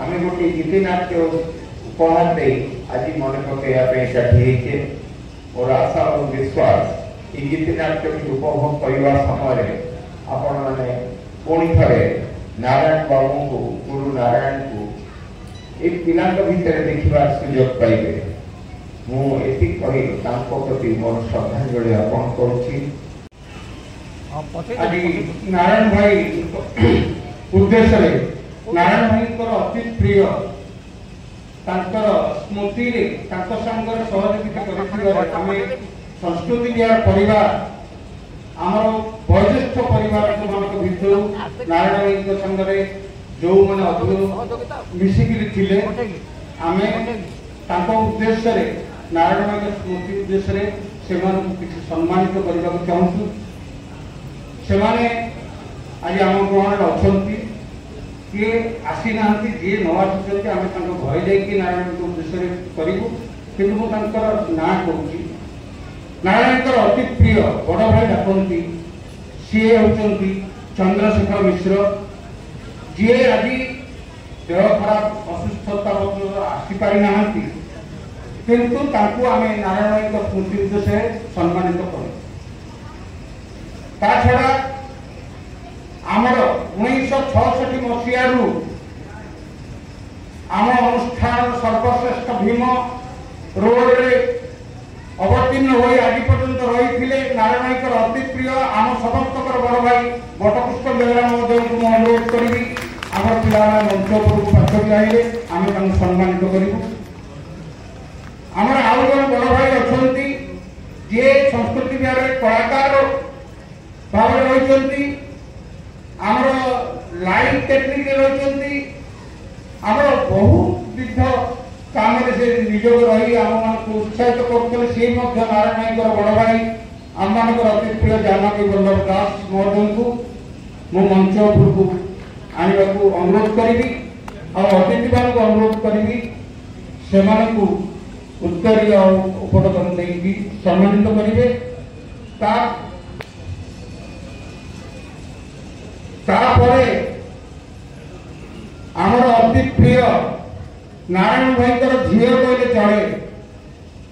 आम गोटे गीतिनाट्य उपहार दे आज मन पकड़ापी और आशा और विश्वास ये गीतिनाट्य की उपभोग करने समय आपण मैंने पुणी थे नारायण बाबू को गुरु नारायण को एक पिला भितर देखा सुजोग पाइबे मुझे प्रति मोर श्रद्धांजलि अर्पण करुच्ची। आज नारायण भाई उद्देश्य नारायण भाई अति प्रिय स्मृति सहयोगिता कर संस्कृति विहार परिवार आमर वयोज्येष्ठ परिवार भर नारायण भाई संगे जो मैंने अधिक मिसिकी आम उद्देश्य नारायण भाई स्मृति उद्देश्य से सम्मानित करने चाहूँ से आज आम ग्रहण अच्छा किए आसी ना जी न आसुँच आम घर जा नारायण उद्देश्य करूँ कि ना कहूँ नारायण अति प्रिय बड़ भाई डाकती सी होती चंद्रशेखर मिश्र जी आज देह खराब असुस्थता आसीपारी ना किंतु आम नारायण भाई स्मृति उद्देश्य सम्मानित कर छड़ा आमर 1966 मसीह आम अनुष्ठान सर्वश्रेष्ठ भीम रोड रे अवतीर्ण हो आज पर्यंत रही नारायण भाई अति प्रिय आम समस्त बड़ भाई बटकृष्ण बेहरा महोदय को अनुरोध करी आम पिला मंच उपरକୁ पाछड़ी आइले आम सम्मानित करूँ। आमर आउ जन बड़ भाई अच्छा जी संस्कृति विहार कलाकार भाव रही आमर लाइव टेक्निक रही आमर बहुविध काम से निजोग रही आम मान उत्साहित करते सी नारायण भाई बड़ भाई आम मान अति प्रिय जानकी वल्लभ दास महोदय को मु मंच उपरକୁ आने को अनुरोध करी और अतिथि मान को अनुरोध करी से उत्तरीय उपटकन देकी सम्मानित करेंगे। आमर अति प्रिय नारायण भाई झील कहले चले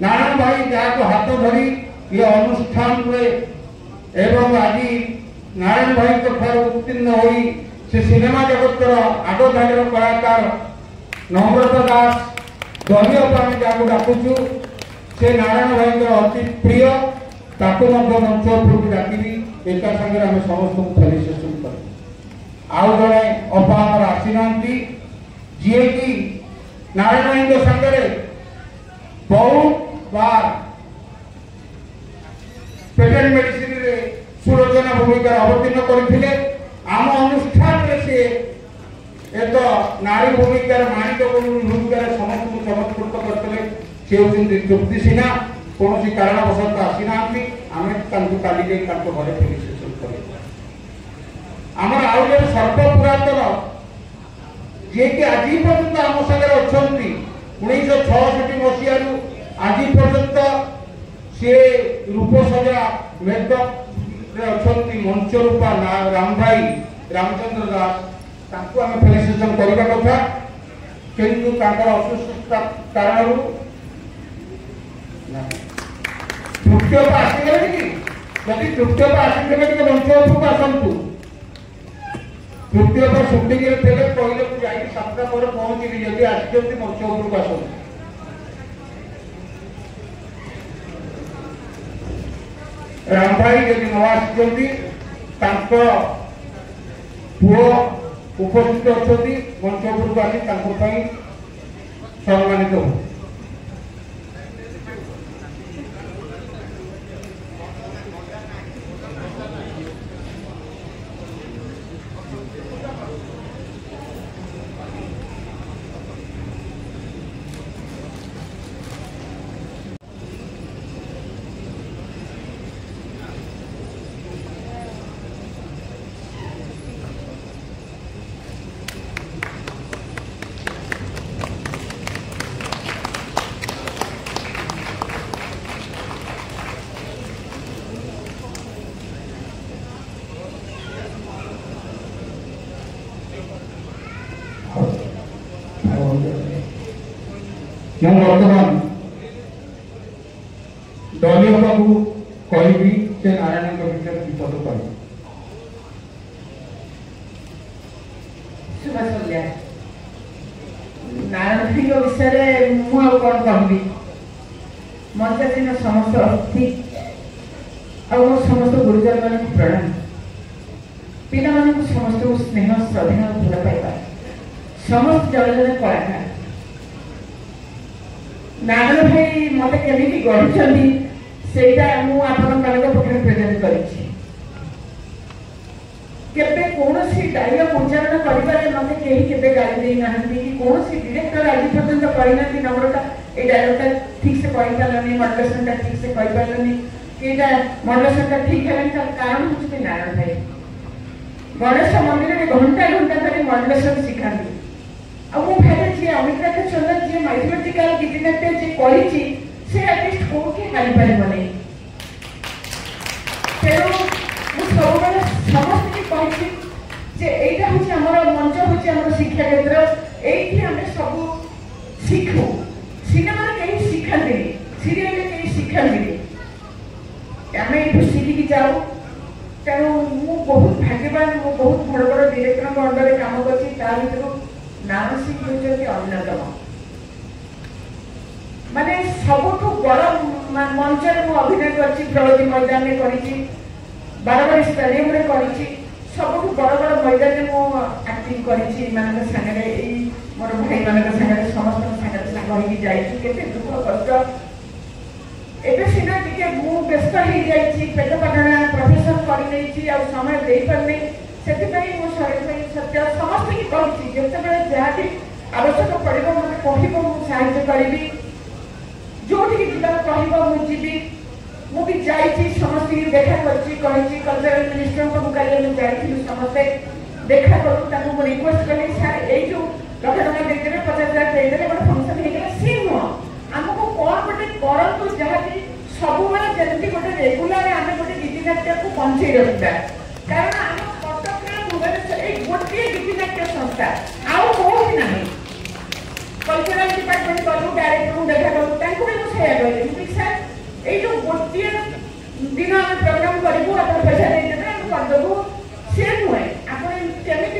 नारायण भाई जहाँ को हाथ धरी ये अनुष्ठान हुए एवं आज नारायण भाई उत्तीर्ण हो सिनेमा जगत आग धाड़र कलाकार नम्रता दास दलियों जहाँ डाकुचु से नारायण भाई अति प्रिय ताको मंच उपरକୁ डाकिबी एका संगे आम समस्त को फेलिसिटेशन कर आउ जड़े अपार आसी ना जी कि नारायण भाई सागर बहुत बार पेटेंट मेडिसिन रे सुलोचना भूमिका अवतीर्ण करथिले आम अनुष्ठान रे से एक नारी भूमिकार माणिक भूमिकार समस्त चमत्कृत करते से होती तृप्ति सिन्हा कौन कारणवश आसी ना आम काली घरे फेलिसिएसन कर आमर आउ जन सर्वपुरातन जी कि आज पर्यंत आम सागर अच्छा 1966 मसीह आज पर्यंत सी रूपसजा मेकअप अच्छा मंच रूपा राम भाई रामचंद्र दास आम फेलिसिएसन करने कथा किंतु असुस्थता कारण तृतीय आसीगले कि जदि तृतीय आसीथे मंच उपरକୁ आसतु तृतीय सुटिंग थे कहले मुझे 7टा पर पहुंचली जदि आसी मंच उपरକୁ आसतु राम भाई जदि न आसी पुओ उपस्थित अच्छा मंच उपरକୁ आसी सम्मानित हो मैं बर्तमान दलीय बाबू कहि से नारायण विषय विपद कर शुभ संध्या नारायण भाई विषय मुझे कौन कहबी मंचासीन समस्त अतिथि और समस्त गुरुजन मान प्रणाम पिला मान समस्त स्नेह श्रद्धा भल पाइबा समस्त जन जन कलाकार नारायण भाई मत केमी गढ़ी से प्रेजेंट कर कौन डायलॉग उच्चारण कर मत कहीं गाड़ी देना कि कौन डिरेक्टर आज पर्यटन कहना नम्रता ये डायलॉगटा ठीक से कही पार्लानी मॉडुलेशनटा ठीक से कही पार्लानी कि मॉडुलेशनटा ठीक है कारण हूँ नारायण भाई गणेश मंदिर में घंटा घंटा धरी मॉडुलेशन शिखाती अब वो भावे जी अमिता चंद्र जी मैथमेटिकल गीतिनाट्य जी कही से एटलिस्ट कोठी हारी पारे तेणु सब समस्त की कही एटा हूँ आमर मंच हूँ आम शिक्षा क्षेत्र ये आम सब शिखु सिनेमा कहीं शिखाती सीरियल कहीं शिखाती आम ये शिखिकी जाऊ तेणु मु बहुत भाग्यवान मु बहुत बड़ बड़ डिरेक्टर अंडर काम कर नानसी होती अन्यतम माने सबुठ बड़ मंच में अभिनय कर प्रगति मैदान में कर बारबारी स्टेडियम में कर सबुठ बड़ बड़ मैदान में एक्टिंग कर मोर भाई मान समस्त सागर जाते दुख कष्ट एवं सीना टे व्यस्त हो जाए पेट पाटना प्रोफेशन कर समय दे पारे से सत्य समस्त की कहूँ जिते जहाँ भी आवश्यक पड़ो मत कह करी जो कह मुझे मुझे जाइए समस्त देखा कल्चरल मिनिस्टर को जाइए समस्ते देखा करूँ रिक्वेस्ट कली सार ये जो लक्ष टाँग देदेवे 50,000 देदेवे गोटे फंक्शन होगा सी नुह आमको कौन गोटे करूँ जहाँकि सब जमी गोटे रेगुलर आम गोटे गीतिनाट्य को बंचे रखा कारण आम गोटे गीतिनाट्य संस्था आउ कौन ना कल्चरल डिपार्टमेंट कलु डायरेक्टर देखा कलु भी मुझे कहली सर ये जो गोटे दिन आम प्रोग्राम करूँ आप पैसा देदेवे आम करदेबू सी नुहे आपमि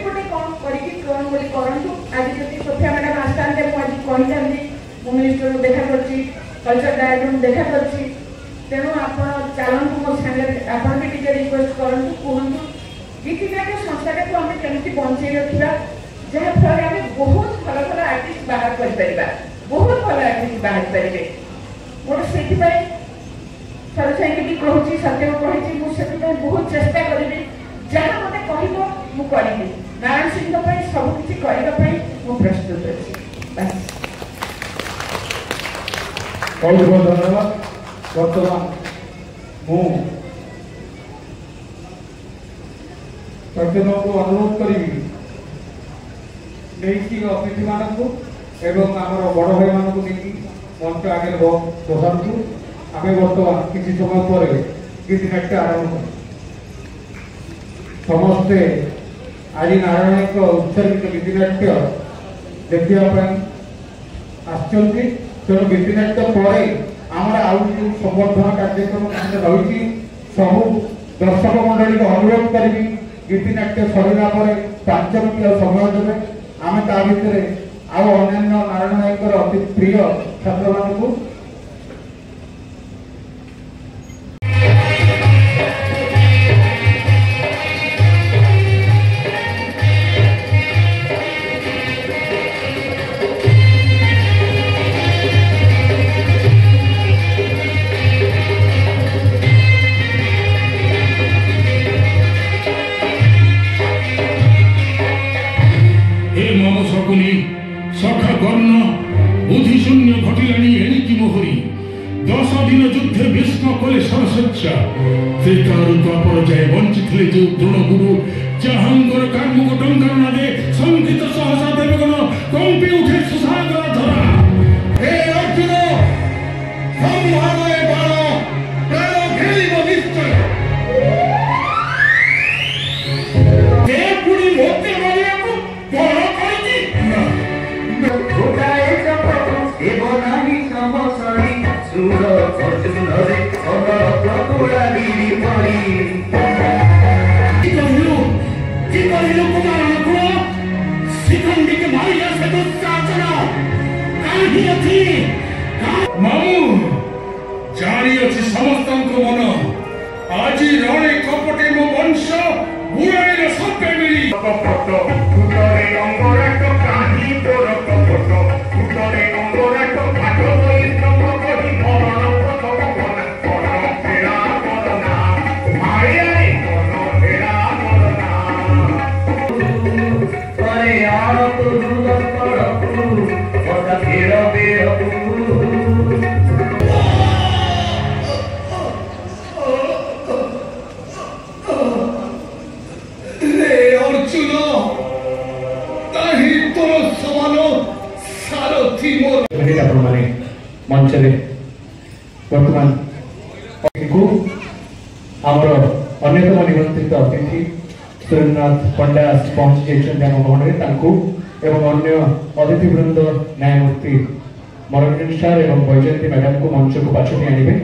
गोटे कौन कौन बोली करूँ आज जब सोफिया मैडम आसता मुझे कही था मिनिस्टर देखा कल्चर डायरेक्टर देखा तेणु आप चलतु मो सागर आप रिक्वेस्ट करूँ कहतु गीतिनाट्य संस्थाटा को आम केमी बंचे रखा जहाँफल आम बहुत भल भल आर्टिस्ट बाहर କରିପାରିବା ବହୁତ ଭଲ ଆର୍ଟିଷ୍ଟ ବାହାରି ପାରିବେ। ମୋର ସେଥିପାଇଁ ସରସାଇକି ବି କହୁଛି, ସତ୍ୟକୁ କହିଛି, ମୁଁ ସେଥିପାଇଁ ବହୁତ ଚେଷ୍ଟା କରିବି, ଯାହା ମୋତେ କହିବ ମୁଁ କରିବି। ନାରାୟଣ ସିଂଙ୍କ ପାଇଁ ସବୁ କିଛି କରିବା ପାଇଁ ମୁଁ ପ୍ରସ୍ତୁତ ଅଛି। ବାସ୍। बहुत बहुत धन्यवाद। बर्तमान मु सत्यदेव को अनुरोध करी अतिथि मानक एवं आम बड़ भाई मानक मंच आगे बसातु। आम बर्तमान किसी समय पर गीत नाट्य आरंभ कर समस्ते आज नारायण उत्सर्गित गीत नाट्य देखा आसुच्च। तेणु गीति नाट्य पर आमर आउ संवर्धन कार्यक्रम रही सबू दर्शक मंडली को अनुरोध करी गीति नाट्य सरला 5 मिनिट समय देवे। आम ता भितर आउ अन्य नारायण भाई अति प्रिय छात्र मानू सखा कर्ण बुद्धिशून्य घटिलानी एणिकी मोहरी 10 दिन युद्धे भीष्म कले सरसज्जा त्रेतारु द्वापर जाए बंचिथिले जो द्रोणगुरु जहांगर कार्मुक टंकार नादे संकित सहसा देवगण कंपी उठे सुसागर धरा। हे अर्जुन संभाळे बाण प्राण खेलिब निश्चय ते पुणी मोते मारियाको बड़ करछि गोटाए चपटु एव नाही समसरी सुर अर्जुनरे अगर प्रतुलारी परी जिकहिलु कुमार नकुल शिखंडी के मारिया से दुस्साहसन काहि अछि मामू जारी अछि समस्तंक मन आजी रणे कपटे मो वंश बुराईर सत्य मिली कपट उतरे अंगराट काहि तोर कपट उतरे अंगराट काट गई क्रम कहि भरण प्रथम बना कोन फेरा करना मारिया रे कोन फेरा करना अरे यार तू दूर पड़ू ओटा फेरा बेहू मंच बर्तमान आमर अन्यतम निमंत्रित अतिथि सुरेन्द्रनाथ पंडा पहुंची जाइए आम भवन में एवं अन्य अतिथिवृंद न्यायमूर्ति मनोरंजन सार एवं वैजयंती मैडम को मंच को पाछुटी आनिबे।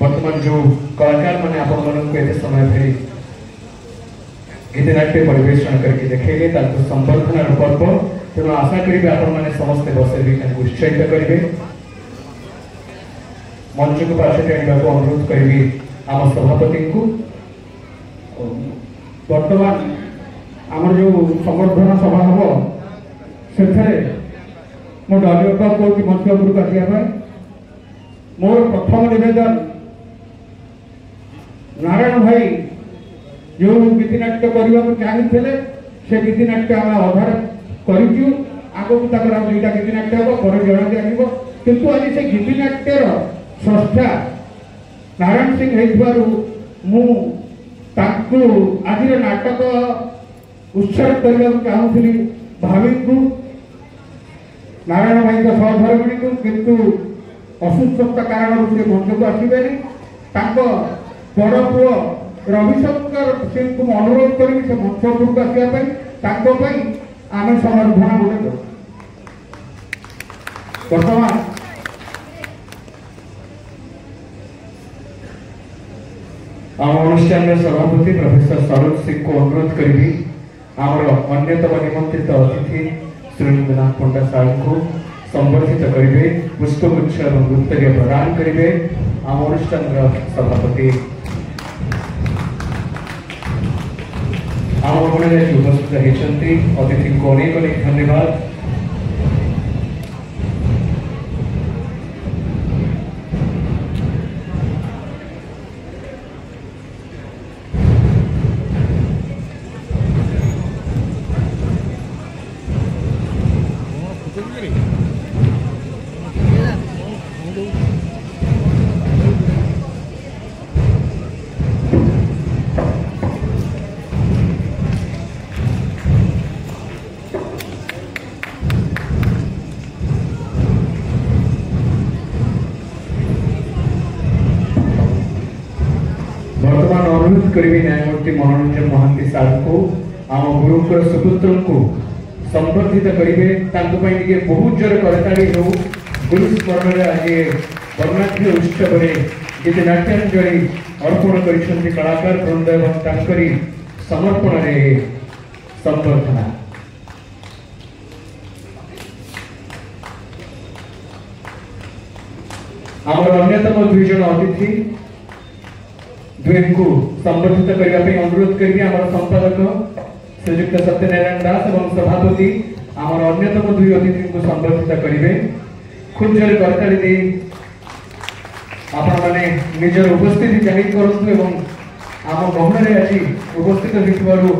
वर्तमान जो कलाकार मैंने आपण समय धरी गीत नाट्य परिवेषण करके देखेले संवर्धन पर्व। तेणु आशा करी आपण मैंने समस्ते बसे उत्साहित करेंगे। मंच को पाछे आने को अनुरोध करी आम सभापति को। बर्तमान आम जो संवर्धन सभा हम से डर कौन मंच उपरक आसवा मोर प्रथम निवेदन नारायण भाई जो गीति नाट्य करने चाहते से गीति नाट्य आम अधार करूँ आगू दुईटा गीति नाट्य हम पर जन दिया किंतु आज से गीति नाट्यर स्रष्टा नारायण सिंह आज नाटक उत्सर्ग करने चाहूली भावी को नारायण भाई सहधर्मिणी को किंतु असुस्थता कारण से मंच को आसवे बड़ पुओ रविशंकर सिंह को अनुरोध करी से मंच उपरक आसवाई आम समर्थन गोटे बर्तमान आम अनुष्ठान सभापति प्रोफेसर सरोज सिंह को अनुरोध करी आमर अन्यतम निमंत्रित अतिथि सुरेन्द्रनाथ पंडा साहब को संबर्धित करेंगे, पुष्पगुच्छ और उत्तरीय प्रदान करेंगे। आम अनुष्ठान सभापति आम गणना उपस्थित होती अतिथि को अनेक अनेक धन्यवाद। वर्तमान अनुरोध करी न्यायमूर्ति मनोरंजन महांती साहब को आम गुरुकुल सुपुत्र को संबर्धित करेंगे। बहुत जोर करताड़ी हो गुरु स्मरण आज वर्णाढ्य उत्सव गीत नाट्यांजलि अर्पण कर कलाकार वृंद और समर्पण संबर्धना। आमर अन्यतम दुई जन अतिथि दुई को संबर्धित करने अनुरोध करेंगे। आम संपादक श्रीजुक्त सत्यनारायण दास और सभापति आमर अन्यतम दुई अतिथि को संबर्धित करेंगे। खूब जोर करताली दे आपण मैंने निजर उपस्थिति जाहिर करूँ। आम गहन आज उपस्थित हो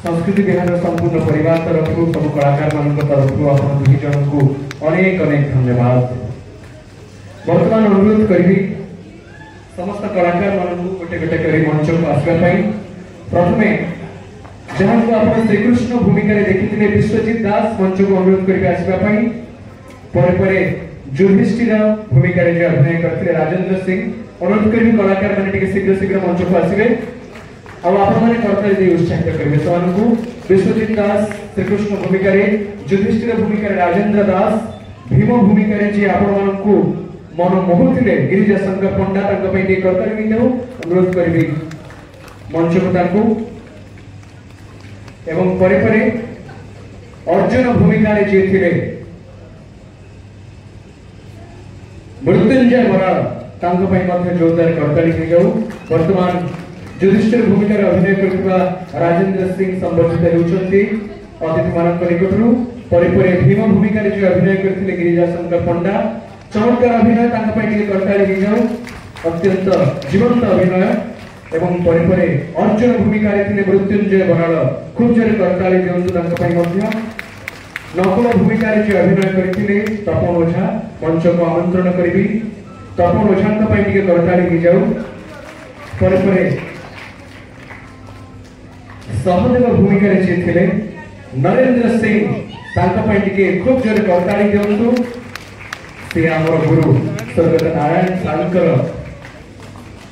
संस्कृति विभाग संपूर्ण परिवार तरफ सब कलाकार मान तरफ आप दुई जन को अनेक अनेक धन्यवाद। वर्तमान अनुरोध करी समस्त कलाकार मान गोटे गोटे कर मंच को आसवाई। प्रथमे जहां को आप श्रीकृष्ण भूमिका देखी विश्वजीत दास मंच को अनुरोध करवाई। पर युधिष्ठिर भूमिका अभिनय करते राजेंद्र सिंह अनुरोध करी कलाकार मैंने शीघ्र शीघ्र मंच को आसवे करताली उत्साहित करेंगे। विश्वजीत दास श्रीकृष्ण भूमिका युधिष्ठिर भूमिका राजेंद्र दास भीम भूमिका जी आपण मन मोहुले गिरिजा शंकर पंडा करताली अनुरोध करी मंच को एवं परे अर्जुन भूमिका जी थे मृत्युंजय बराड़ जोरदार करताली दी जाऊ। वर्तमान युधिष्ठिर भूमिका अभिनय कर राजेंद्र सिंह संबर्धित होती अतिथि मान निकट। पर भीम भूमिका जो अभिनय करते गिरिजा शंकर पंडा चमत्कार अभिनय करताली दी जाऊ। अत्यंत जीवंत अभिनय एवं पर अर्जुन भूमिका मृत्युंजय बराड़ खूब जोर करताली दिंतु। नकुल भूमिका जो अभिनय करते तपन ओझा मंच को आमंत्रण करी। तपन ओझा करताली दी जाऊ। पर सहदेव भूमिका जी थे नरेंद्र सिंह खूब जोर करताली दिंतु। से आमर गुरु स्वर्गत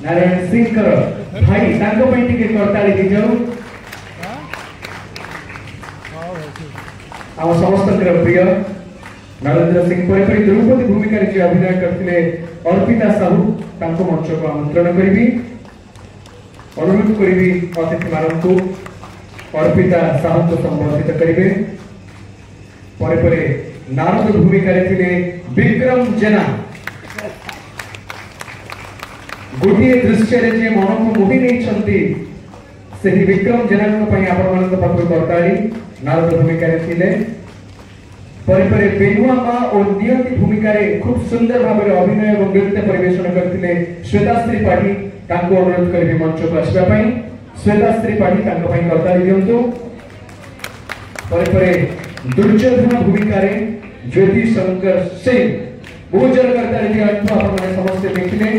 नारायण सिंह भाई करताली दी जाऊ। आम समस्त प्रिय नरेंद्र सिंह पर द्रौपदी भूमिका जी अभिनय करते अर्पिता साहू मंच को आमंत्रण करी। अनुरोध करी अतिथि मान को अर्पिता साहू को संबोधित करेंगे। पर नारद भूमिका विक्रम जेना गोटे दृश्य मन को मोहि नहीं विक्रम जेना करताली नारद भूमिका पर बेनुआ माँ और नियति भूमिका खूब सुंदर भाव में अभिनय और नृत्य परिवेशन करते श्वेताश्री पाठी अनुरोध करी मंच को आसवाई। श्वेताश्री पाठी करताली दिंतु। पर दुर्योधन भूमिका ज्योति शंकर सिंह बहुत जोर करताली दिखाई समस्ते देखिले।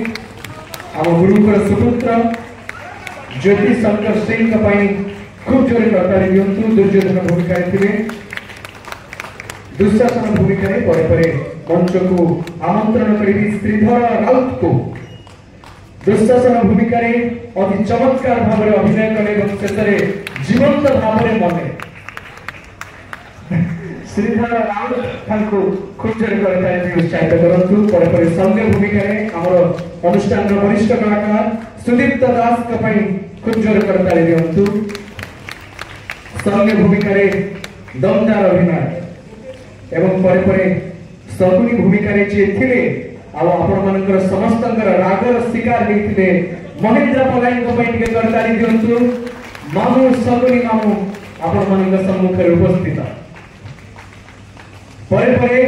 आम गुरुकुल सुपुत्र ज्योति शंकर सिंह खूब जोर करताली दिंतु। दुर्योधन भूमिका दुशासन भूमिका पर मंच को आमंत्रण करी श्रीधर राउत को दुशासन भूमिका अति चमत्कार भाव में अभिनय कले शेष जीवंत भाव में मने श्रीधर राउत खूब जोर करताली उत्साहित करूँ। पर संज्ञ भूमिका आमर अनुष्ठान वरिष्ठ कलाकार सुदीप्त दास खूब जोर करताली दिंतु। संज्ञ भूमिका दमदार अभिनय एवं पर शकुनी भूमिका जी थे आपण समस्त रागर शिकार होते महेंद्र पलाई करताली दिंतु। मामू सगुनी मामू आपण मानक सम्मुख उपस्थित परे परे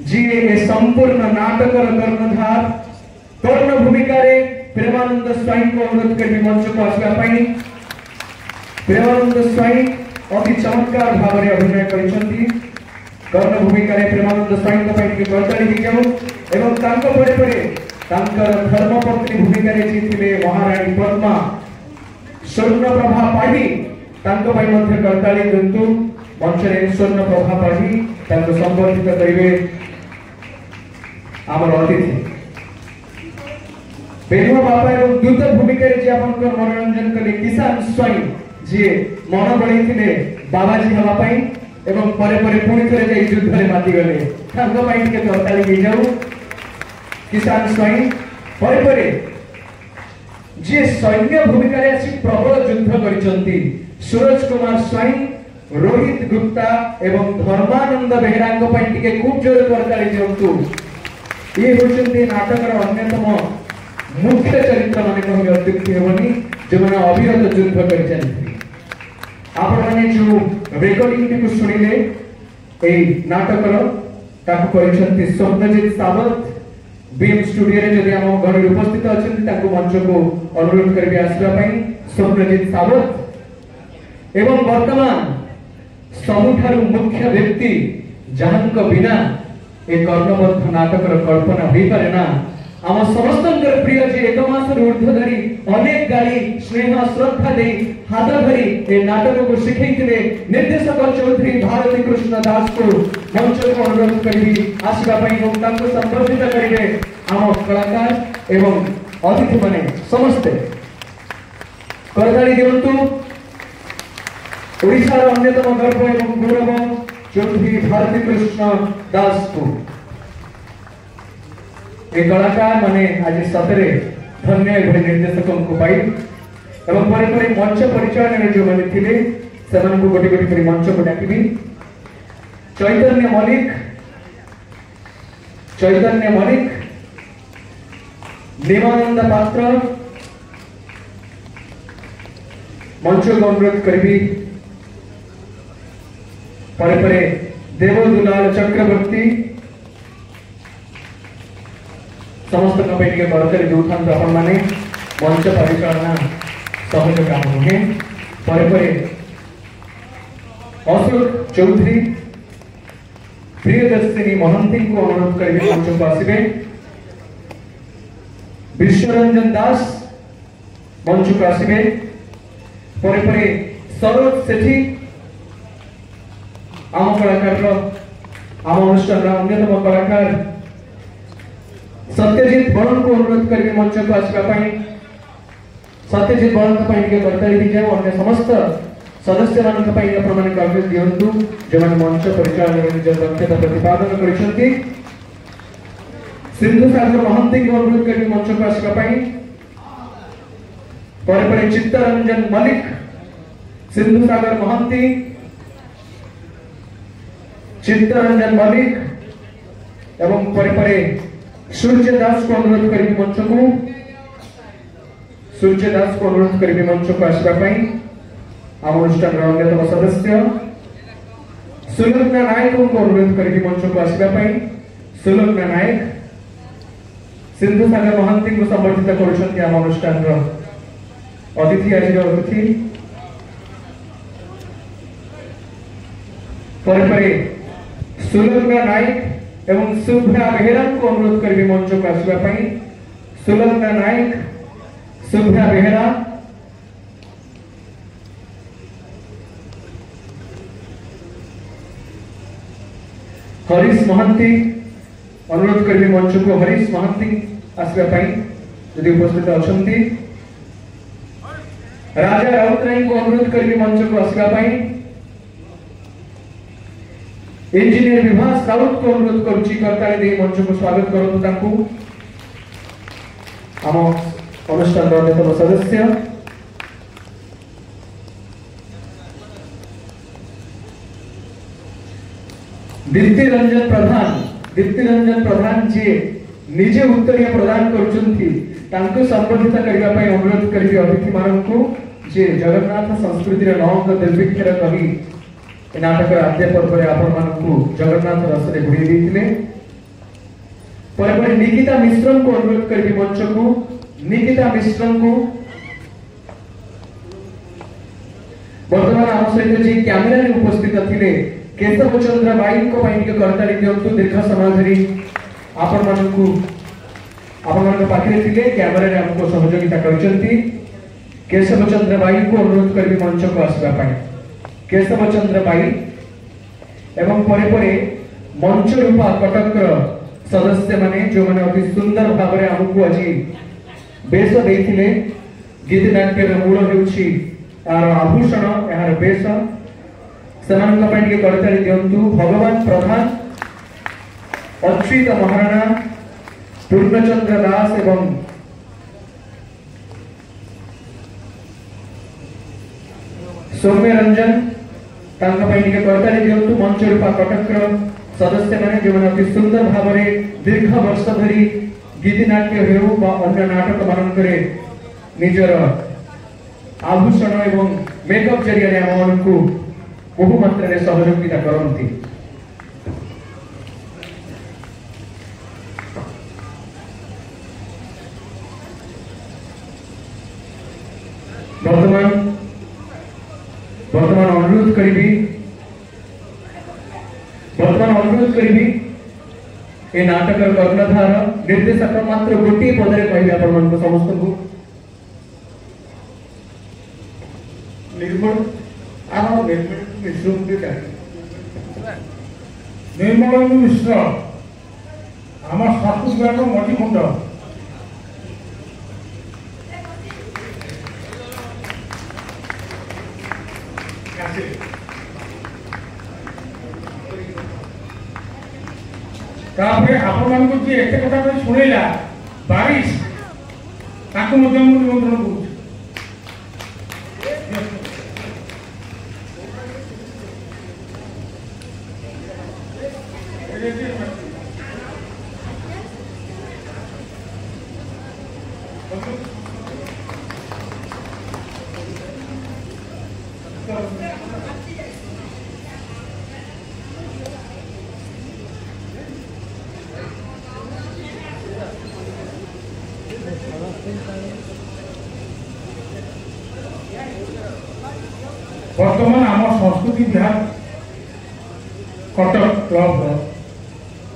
जी ए संपूर्ण नाटकर कर्णधार कर्ण भूमिका रे प्रेमानंद स्वाई को अनुरोध कर मंच को आसवा पाई प्रेमानंद स्वाई अति चमत्कार भाव में अभिनय करिसंती कर्ण भूमिका रे प्रेमानंद स्वाई को पाई करताली दी जाऊ एवं तांको परे परे तांकर धर्मपत्नी भूमिका रे जीतिले महारानी पद्मा स्वर्ण प्रभा पाढ़ी तांको पाई मध्य करताली दिंतु मंच रे स्वर्ण प्रभा पाढ़ी तांको संबोधित करिवे आमर अतिथि बेनुआ बापा एवं दूत भूमिका रे जे आपनकर मनोरंजन कले किसान स्वाई जे मन बढैथिले बाबाजी हवा पाई एवं परे परे पुणी थरे जे युद्ध रे माति गले तांको पाई के करताली दी जाऊ किसान स्वाई परे परे जे सैन्य भूमिका रे आसी प्रबल युद्ध करिसंती सूरज कुमार स्वाई रोहित गुप्ता एवं धर्मानंद बेहरा को पाई के खूब जोर करताली दियंतु ये होचंती नाटकर अन्यतम मुख्य चरित्र माने कहबे अत्युक्ति हेबनी जे माने अविरत युद्ध करि चलथि आपण माने जो रेकॉर्डिंग को सुनिले ए नाटकर ताको करिसंती स्वप्नजीत सावंत बीएम स्टूडियो रे जदि हम घर उपस्थित अछंती ताको मंच को अनुरोध करबे आसीबा पई स्वप्नजीत सावंत एवं वर्तमान सबुठारु मुख्य व्यक्ति जहांक बिना ए कर्णबद्ध नाटकर कल्पना होई पारे ना आम समस्तंकर प्रिय जे एक मास ऊर्ध्व धरी अनेक गाली स्नेह श्रद्धा दे हाथ धरी ए नाटक को शिखैथिले निर्देशक चौधरी भारती कृष्ण दास को मंच को अनुरोध करी आसीबा पई हम ताको संबोधित करिवे आम कलाकार एवं अतिथि माने समस्त करताली दियंतु ओडिशार अन्यतम गर्व एवं गौरव चौधरी भारती कृष्ण दास को एक कलाकार माने आज सतरे धन्य एवं निर्देशकों को पाई एवं परे परे मंच परिचालन में जो माने थिले सेवन को गोटी गोटी करी मंच को डाकिबी चैतन्य मलिक देवानंद पात्र मंच को अनुरोध करबी परे परे देवदुलाल चक्रवर्ती समस्त कमिटी के कर्मचारी दूथान आपण माने मंच परिचालना सहज काम नुहे परे परे अशोक चौधरी प्रियदर्शिनी महंती को अनुरोध करिवे मंच को आसीबे विश्वरंजन दास मंच को आसीबे परे परे सरोज सेठी आम कलाकार आम अनुष्ठान अन्यतम कलाकार सत्यजित बड़न को अनुरोध करिवे मंच को आसीबा पई सत्यजित बड़न का पई के करताली दी जाय अन्य समस्त सदस्य मान का पई प्रमाण कागज दियंतु जेमन मंच परिचालन में निज दक्षता प्रतिपादन करिसंती सिंधु सागर महंती को अनुरोध करिवे मंच को आसीबा पई परे परे चित्तरंजन मलिक सिंधु सागर महंती चित्तरंजन मलिक एवं परे परे सूर्य दास को अनुरोध करी मंच को आसवा पई आम अनुष्ठान अन्यतम सदस्य सुलग्ना नायक को अनुरोध करी मंच को आसवा पई सुलग्ना नायक सिंधु सागर महंती को संबोधित करुछंती आम अनुष्ठान अतिथि आज अतिथि परे परे सुलग्ना नायक एवं शुभ्रा बेहरा को अनुरोध करी मंच को आसवा पई सुलग्ना नायक शुभ्रा बेहरा हरीश महंती अनुरोध करी मंच को हरीश महंती आसवा पई यदि उपस्थित अछंती राजा राउतराय को अनुरोध करी मंच को आसवा पई इंजीनियर विभास राउत को अनुरोध करुची करताली दे मंच को स्वागत करतु तांकू आम अनुष्ठान अन्यतम सदस्य दीप्ति रंजन प्रधान जी निजे उत्तरीय प्रदान करुछंती तांको संबोधित करिबा पई अनुरोध करिबी अतिथि माननकु जे जगन्नाथ संस्कृति रे नौक निर्विक्षर कवि ए नाटक आद्य पर्व रे आपण माननकु जगन्नाथ रस रे बुड़ी देथिले। पर निकिता मिश्रम को अनुरोध करिबी मंच को निकिता मिश्रम को वर्तमान आम सहित जी कैमेरा रे उपस्थित थिले केशव चंद्र बाई को पई के करताली दियंतु दीर्घ समय धरि आपण मान पाखे थिले कैमेरा रे हमको सहयोगिता करचंती। केशव चंद्र बाई को अनुरोध करबी मंच को आसबा पई केशव चंद्र बाई एवं परे परे मंच रूपा कटक सदस्य माने जो माने अति सुंदर भाव रे हमको আজি बेश देथिले। गीत नाट्य रे मूल हेउछि आर आभूषण यार बेश समान पई के करताली दियंतु भगवान प्रधान अच्युत महाराणा पूर्णचंद्र दास एवं सौम्य रंजन तांका पई के करताली दियंतु मंच रूपा कटक सदस्य माने जो माने अति सुंदर भाव रे दीर्घ वर्ष धरि गीत नाट्य हेउ बा अन्य नाटक मानकरे निजर आभूषण एवं मेकअप जरिया रे हमनको बहु मात्रा रे सहयोगिता करंती। वर्तमान अनुरोध करी ए नाटक कर्णधार निर्देशक मात्र गोटे पदरे कहबे आपण मन को समस्त को निर्मल आम निर्मल मिश्र निर्मल मिश्र आम छत्तीसगढ़ मणिकुंड तापरे आपण मानकु जे एते कथा पे सुनेला बारिश ताको मध्य निमंत्रण करू वर्तमान आम संस्कृति विभाग कटक क्लब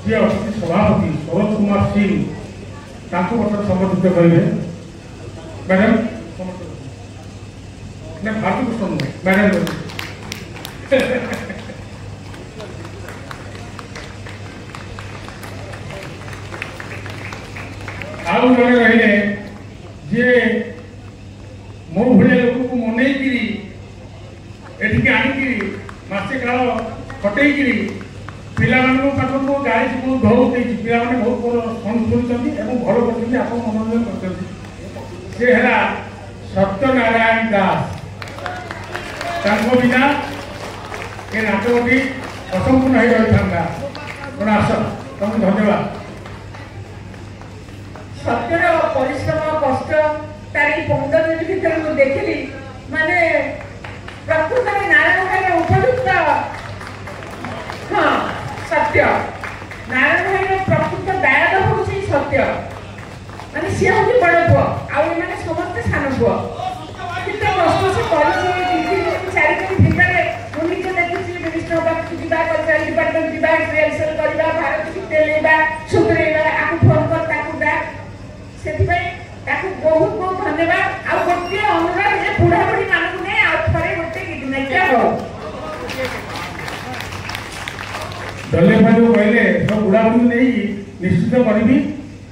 जी अच्छे सभापति सरोज कुमार सिंह संबोधित करेंगे। मैडम भारती कृष्ण मैडम आउ जड़े रही जे मो भाया लोक को मनईकरी एठिके आनिकी मासे काल कटेईकरी पिला पाखक गाड़ी सब बहुत पिला बहुत शुणी भल कर मनोरंजन कर सत्यनारायण दास बिना ये नाटकटी असंपूर्ण हो रही था। तेना आस तुमको धन्यवाद। सत्यर परिश्रम कष्ट तारी 15 मिनट भीतर मुझे देखली माने प्रकृत में नारायण भाई उपयुक्त हाँ सत्य नारायण भाई प्रकृत दायद हूँ सत्य माने सी हूँ बड़ पुआ आने समस्त सान पुआ कितना कष्ट से कर 4 दिन भितर मुझे देखी मिनिस्टर पाक जा कल्चर डिपार्टमेंट जा रिहर्सल करवा भारत की तेलैबा सुधरेबा आपको फोन कर ताकू डाक से बहुत बहुत धन्यवाद। आ गोटे अनुरोध जे बुढ़ा बुढ़ी मानू ने आ थरे गोटे गीत नाट्य हो दले भाई कहले सब बुढ़ा बुढ़ी नहीं निश्चित करी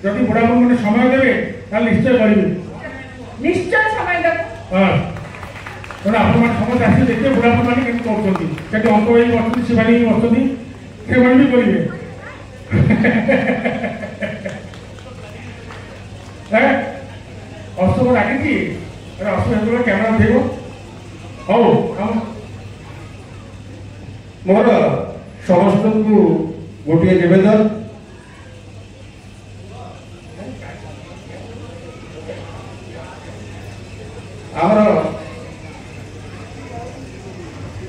जब बुढ़ा बुढ़ी मैंने समय देवे निश्चय करी निश्चय समय देव हाँ तेना आप समस्त आस देखिए बुढ़ा बुढ़ी मैंने केमती अंक भाई बस शिवानी बसती से भी करेंगे अशोक डाकी अशोक कैमेरा उठेब हौ मोर समस्त को गोटे निवेदन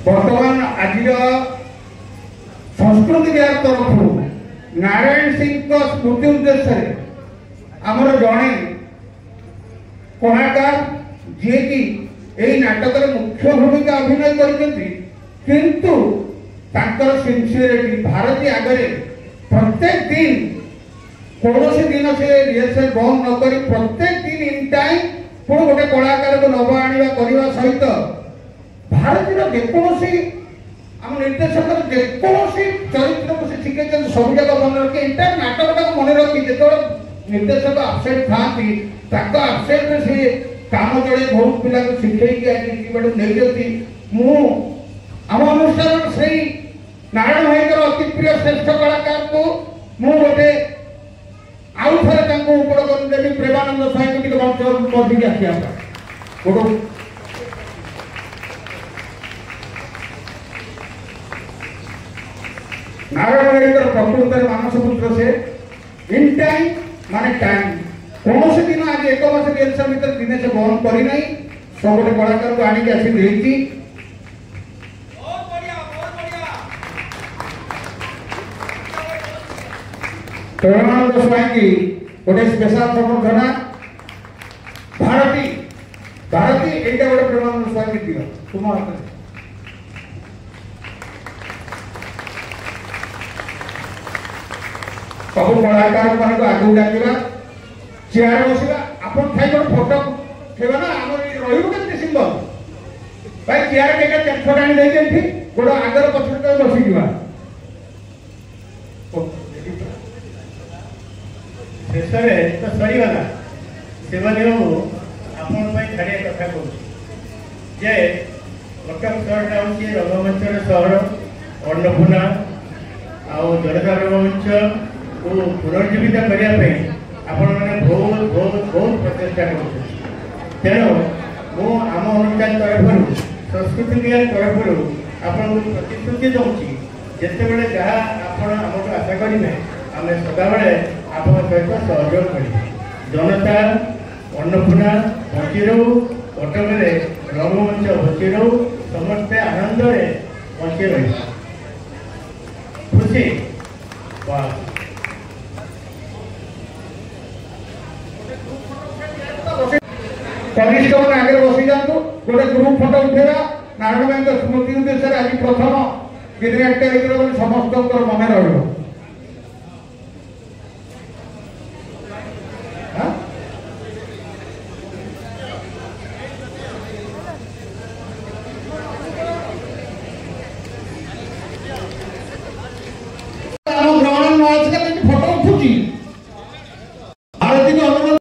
बर्तमान आज संस्कृति विभाग तरफ नारायण सिंह स्मृति उद्देश्य आमर जड़े कलाकार जी की यही नाटक मुख्य भूमिका अभिनय किंतु तांकर सिंसियरिटी भारती आगे प्रत्येक दिन कौन दिन से रिहर्सल बंद नक प्रत्येक दिन इन टाइम पुणी गोटे कलाकार को नवा आने करने सहित भारतीय जेकोसी आम निर्देशक जेकोसी चरित्र को से शिखे सब जगह मन रखी इंटायर नाटक मन रखी जो निर्देशक आबसेंट था आबसेंट में से काम चले बहुत पिला शिखे नहीं आम अनुष्ठान से नारायण भाई अति प्रिय श्रेष्ठ कलाकार को मु गोटे आउ थे उपलब्ध देवी प्रेमानंद स्वाई को मंच मध्य आसिया नारायण भाई प्रकृत मानस पुत्र से इन टाइम माने टाइम कौन से दिन आज एक मास रिहर्सल भीतर दिन से बंद करना सब गोटे कलाकार को आनिक आसी देती प्रेमानंद स्वाई की गोटे स्पेशल संबर्धना भारती भारती एटा गोटे प्रेमानंद स्वाई की दियो तुम सब कलाकार मान आगे डाकवा चेयर बसवा आप फोटो खेबा ना आम रही सिंबल भाई चेयर टेका फोटो आनी देखे गोड़ आगर पछड़ बसी शेष तो सरीगला से आपण छाड़िया कथा कहूँ जे कटक सहरटा हूँ रंगमंचर सहर अन्नपूर्णा आउ जनता रंगमंच को पुनर्जीवित करने आपण मैंने बहुत बहुत बहुत प्रचेषा कर तेणु मु आम अनुष्ठान तरफ संस्कृति विभाग तरफ आपन प्रतिश्रुति दूसरी जिते जहाँ आप आशा करेंगे आम सदाबले आप सहित सहयोग कर जनता अन्नपूर्णा बची रू कटक रंगमंच बची रू समस्ते आनंद बची रही खुशी कनिष्ठ मैंने आगे बसी जातु गोटे ग्रुप फोटो उठेगा नारायण भाई स्मृति उद्देश्य आज प्रथम गिरिनाट्य समस्त मन रहा फोटो उठुची आरती अनुरोध